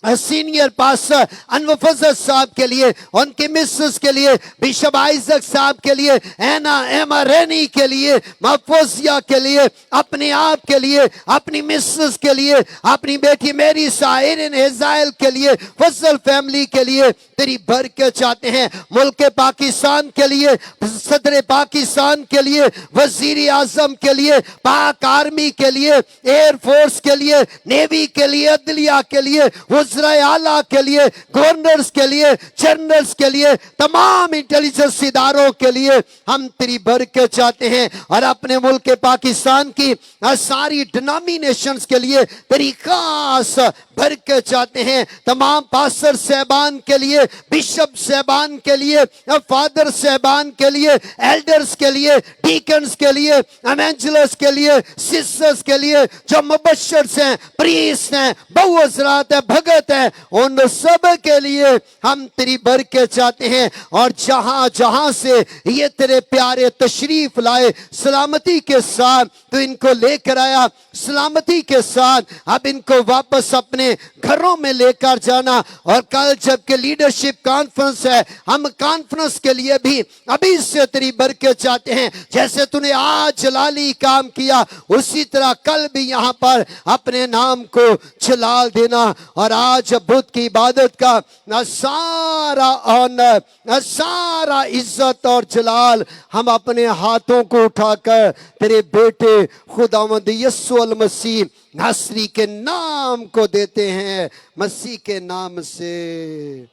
सीनियर पास्टर अनवर फजल साहब के लिए, उनके मिसेस के लिए, बिशप आइजक साहब के लिए, एना एमा रेनी के लिए, महफूजिया के लिए, अपने आप के लिए, अपनी मिसेस के लिए, अपनी बेटी मेरी साइरिन इज़राइल के लिए, फजल फैमिली के लिए तेरी बरकत चाहते हैं। मुल्क पाकिस्तान के लिए, सदर पाकिस्तान के लिए, वजीर आजम के लिए, पाक आर्मी के लिए, एयरफोर्स के लिए, नेवी के लिए, अदलिया के लिए, आला के लिए, गवर्नर्स के लिए, जनरल्स के लिए, तमाम इंटेलिजेंस इदारों के लिए हम तेरी बरकत चाहते हैं। और अपने मुल्क पाकिस्तान की सारी डिनोमिनेशंस के लिए तेरी खास बरकत चाहते हैं। तमाम पास्टर सहबान के लिए, बिशप सहबान के लिए, फादर सहबान के लिए, एल्डर्स के लिए, डीकन्स के लिए, एवेंजलिस्ट के लिए, सिस्टर्स के लिए, जो मुबश्शिर्स हैं, प्रीस्ट हैं, बहु हज़रात हैं, भगत है, उन सब के लिए हम तेरी बरकत चाहते हैं। और जहां जहां से ये तेरे प्यारे तशरीफ लाए, सलामती के साथ तो इनको लेकर आया, सलामती के साथ अब इनको वापस अपने घरों में लेकर जाना। और कल जबकि लीडरशिप कॉन्फ्रेंस है, हम कॉन्फ्रेंस के लिए भी अभी से तेरी बरकत चाहते हैं। जैसे तूने आज जलाली काम किया, उसी तरह कल भी यहाँ पर अपने नाम को जलाल देना। और आज बुत की इबादत का सारा ऑनर, सारा इज्जत और जलाल हम अपने हाथों को उठाकर तेरे बेटे खुदावंद यीशु अल मसीह नासरी के नाम को देते हैं, मसीह के नाम से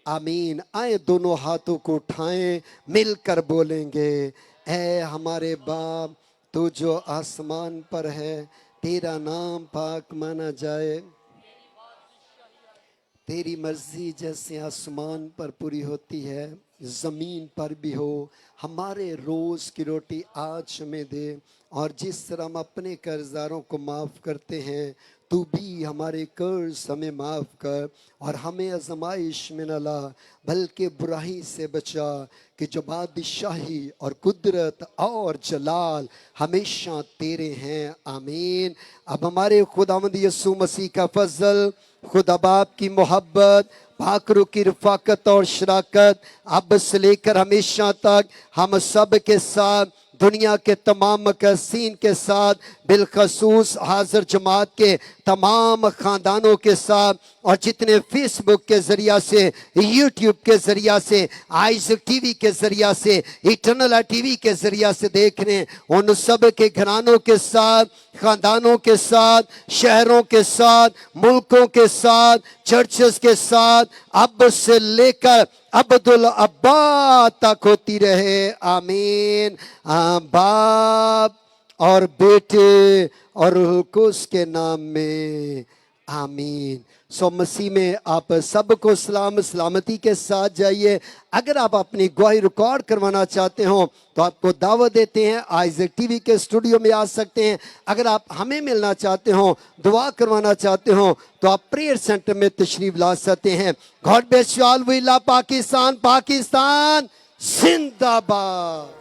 आमीन। आए दोनों हाथों को उठाएं, मिलकर बोलेंगे, ऐ हमारे बाप तू जो आसमान पर है, तेरा नाम पाक माना जाए, तेरी मर्जी जैसे आसमान पर पूरी होती है जमीन पर भी हो। हमारे रोज की रोटी आज हमें दे, और जिस तरह हम अपने कर्जदारों को माफ़ करते हैं, तू भी हमारे कर्ज हमें माफ़ कर, और हमें आज़माइश में न ला बल्कि बुराई से बचा, कि जो बादशाही और कुदरत और जलाल हमेशा तेरे हैं, आमीन। अब हमारे खुदावंद यीशु मसीह का फजल, खुदा बाप की मोहब्बत, पाकरू की रफ़ाकत और शराकत अब से लेकर हमेशा तक हम सब के साथ, दुनिया के तमाम मकसीन के साथ, बिलखसूस हाजिर जमात के तमाम ख़ानदानों के साथ, और जितने फेसबुक के ज़रिया से, यूट्यूब के ज़रिया से, आइज़ टीवी के ज़रिया से, इटर्नल टीवी के ज़रिया से देख रहे हैं, उन सब के घरानों के साथ, ख़ानदानों के साथ, शहरों के साथ, मुल्कों के साथ, चर्चेस के साथ अब से लेकर अब्दुल अब्बा तक होती रहे, आमीन। बाप और बेटे और रूह कुद्स के नाम में आमीन। सो मसीह में आप सबको सलाम सलामती के साथ जाइए। अगर आप अपनी गवाही रिकॉर्ड करवाना चाहते हो तो आपको दावत देते हैं, आइज़ैक टीवी के स्टूडियो में आ सकते हैं। अगर आप हमें मिलना चाहते हो, दुआ करवाना चाहते हो तो आप प्रेयर सेंटर में तशरीफ ला सकते हैं। God bless you all. We love Pakistan, Pakistan जिंदाबाद।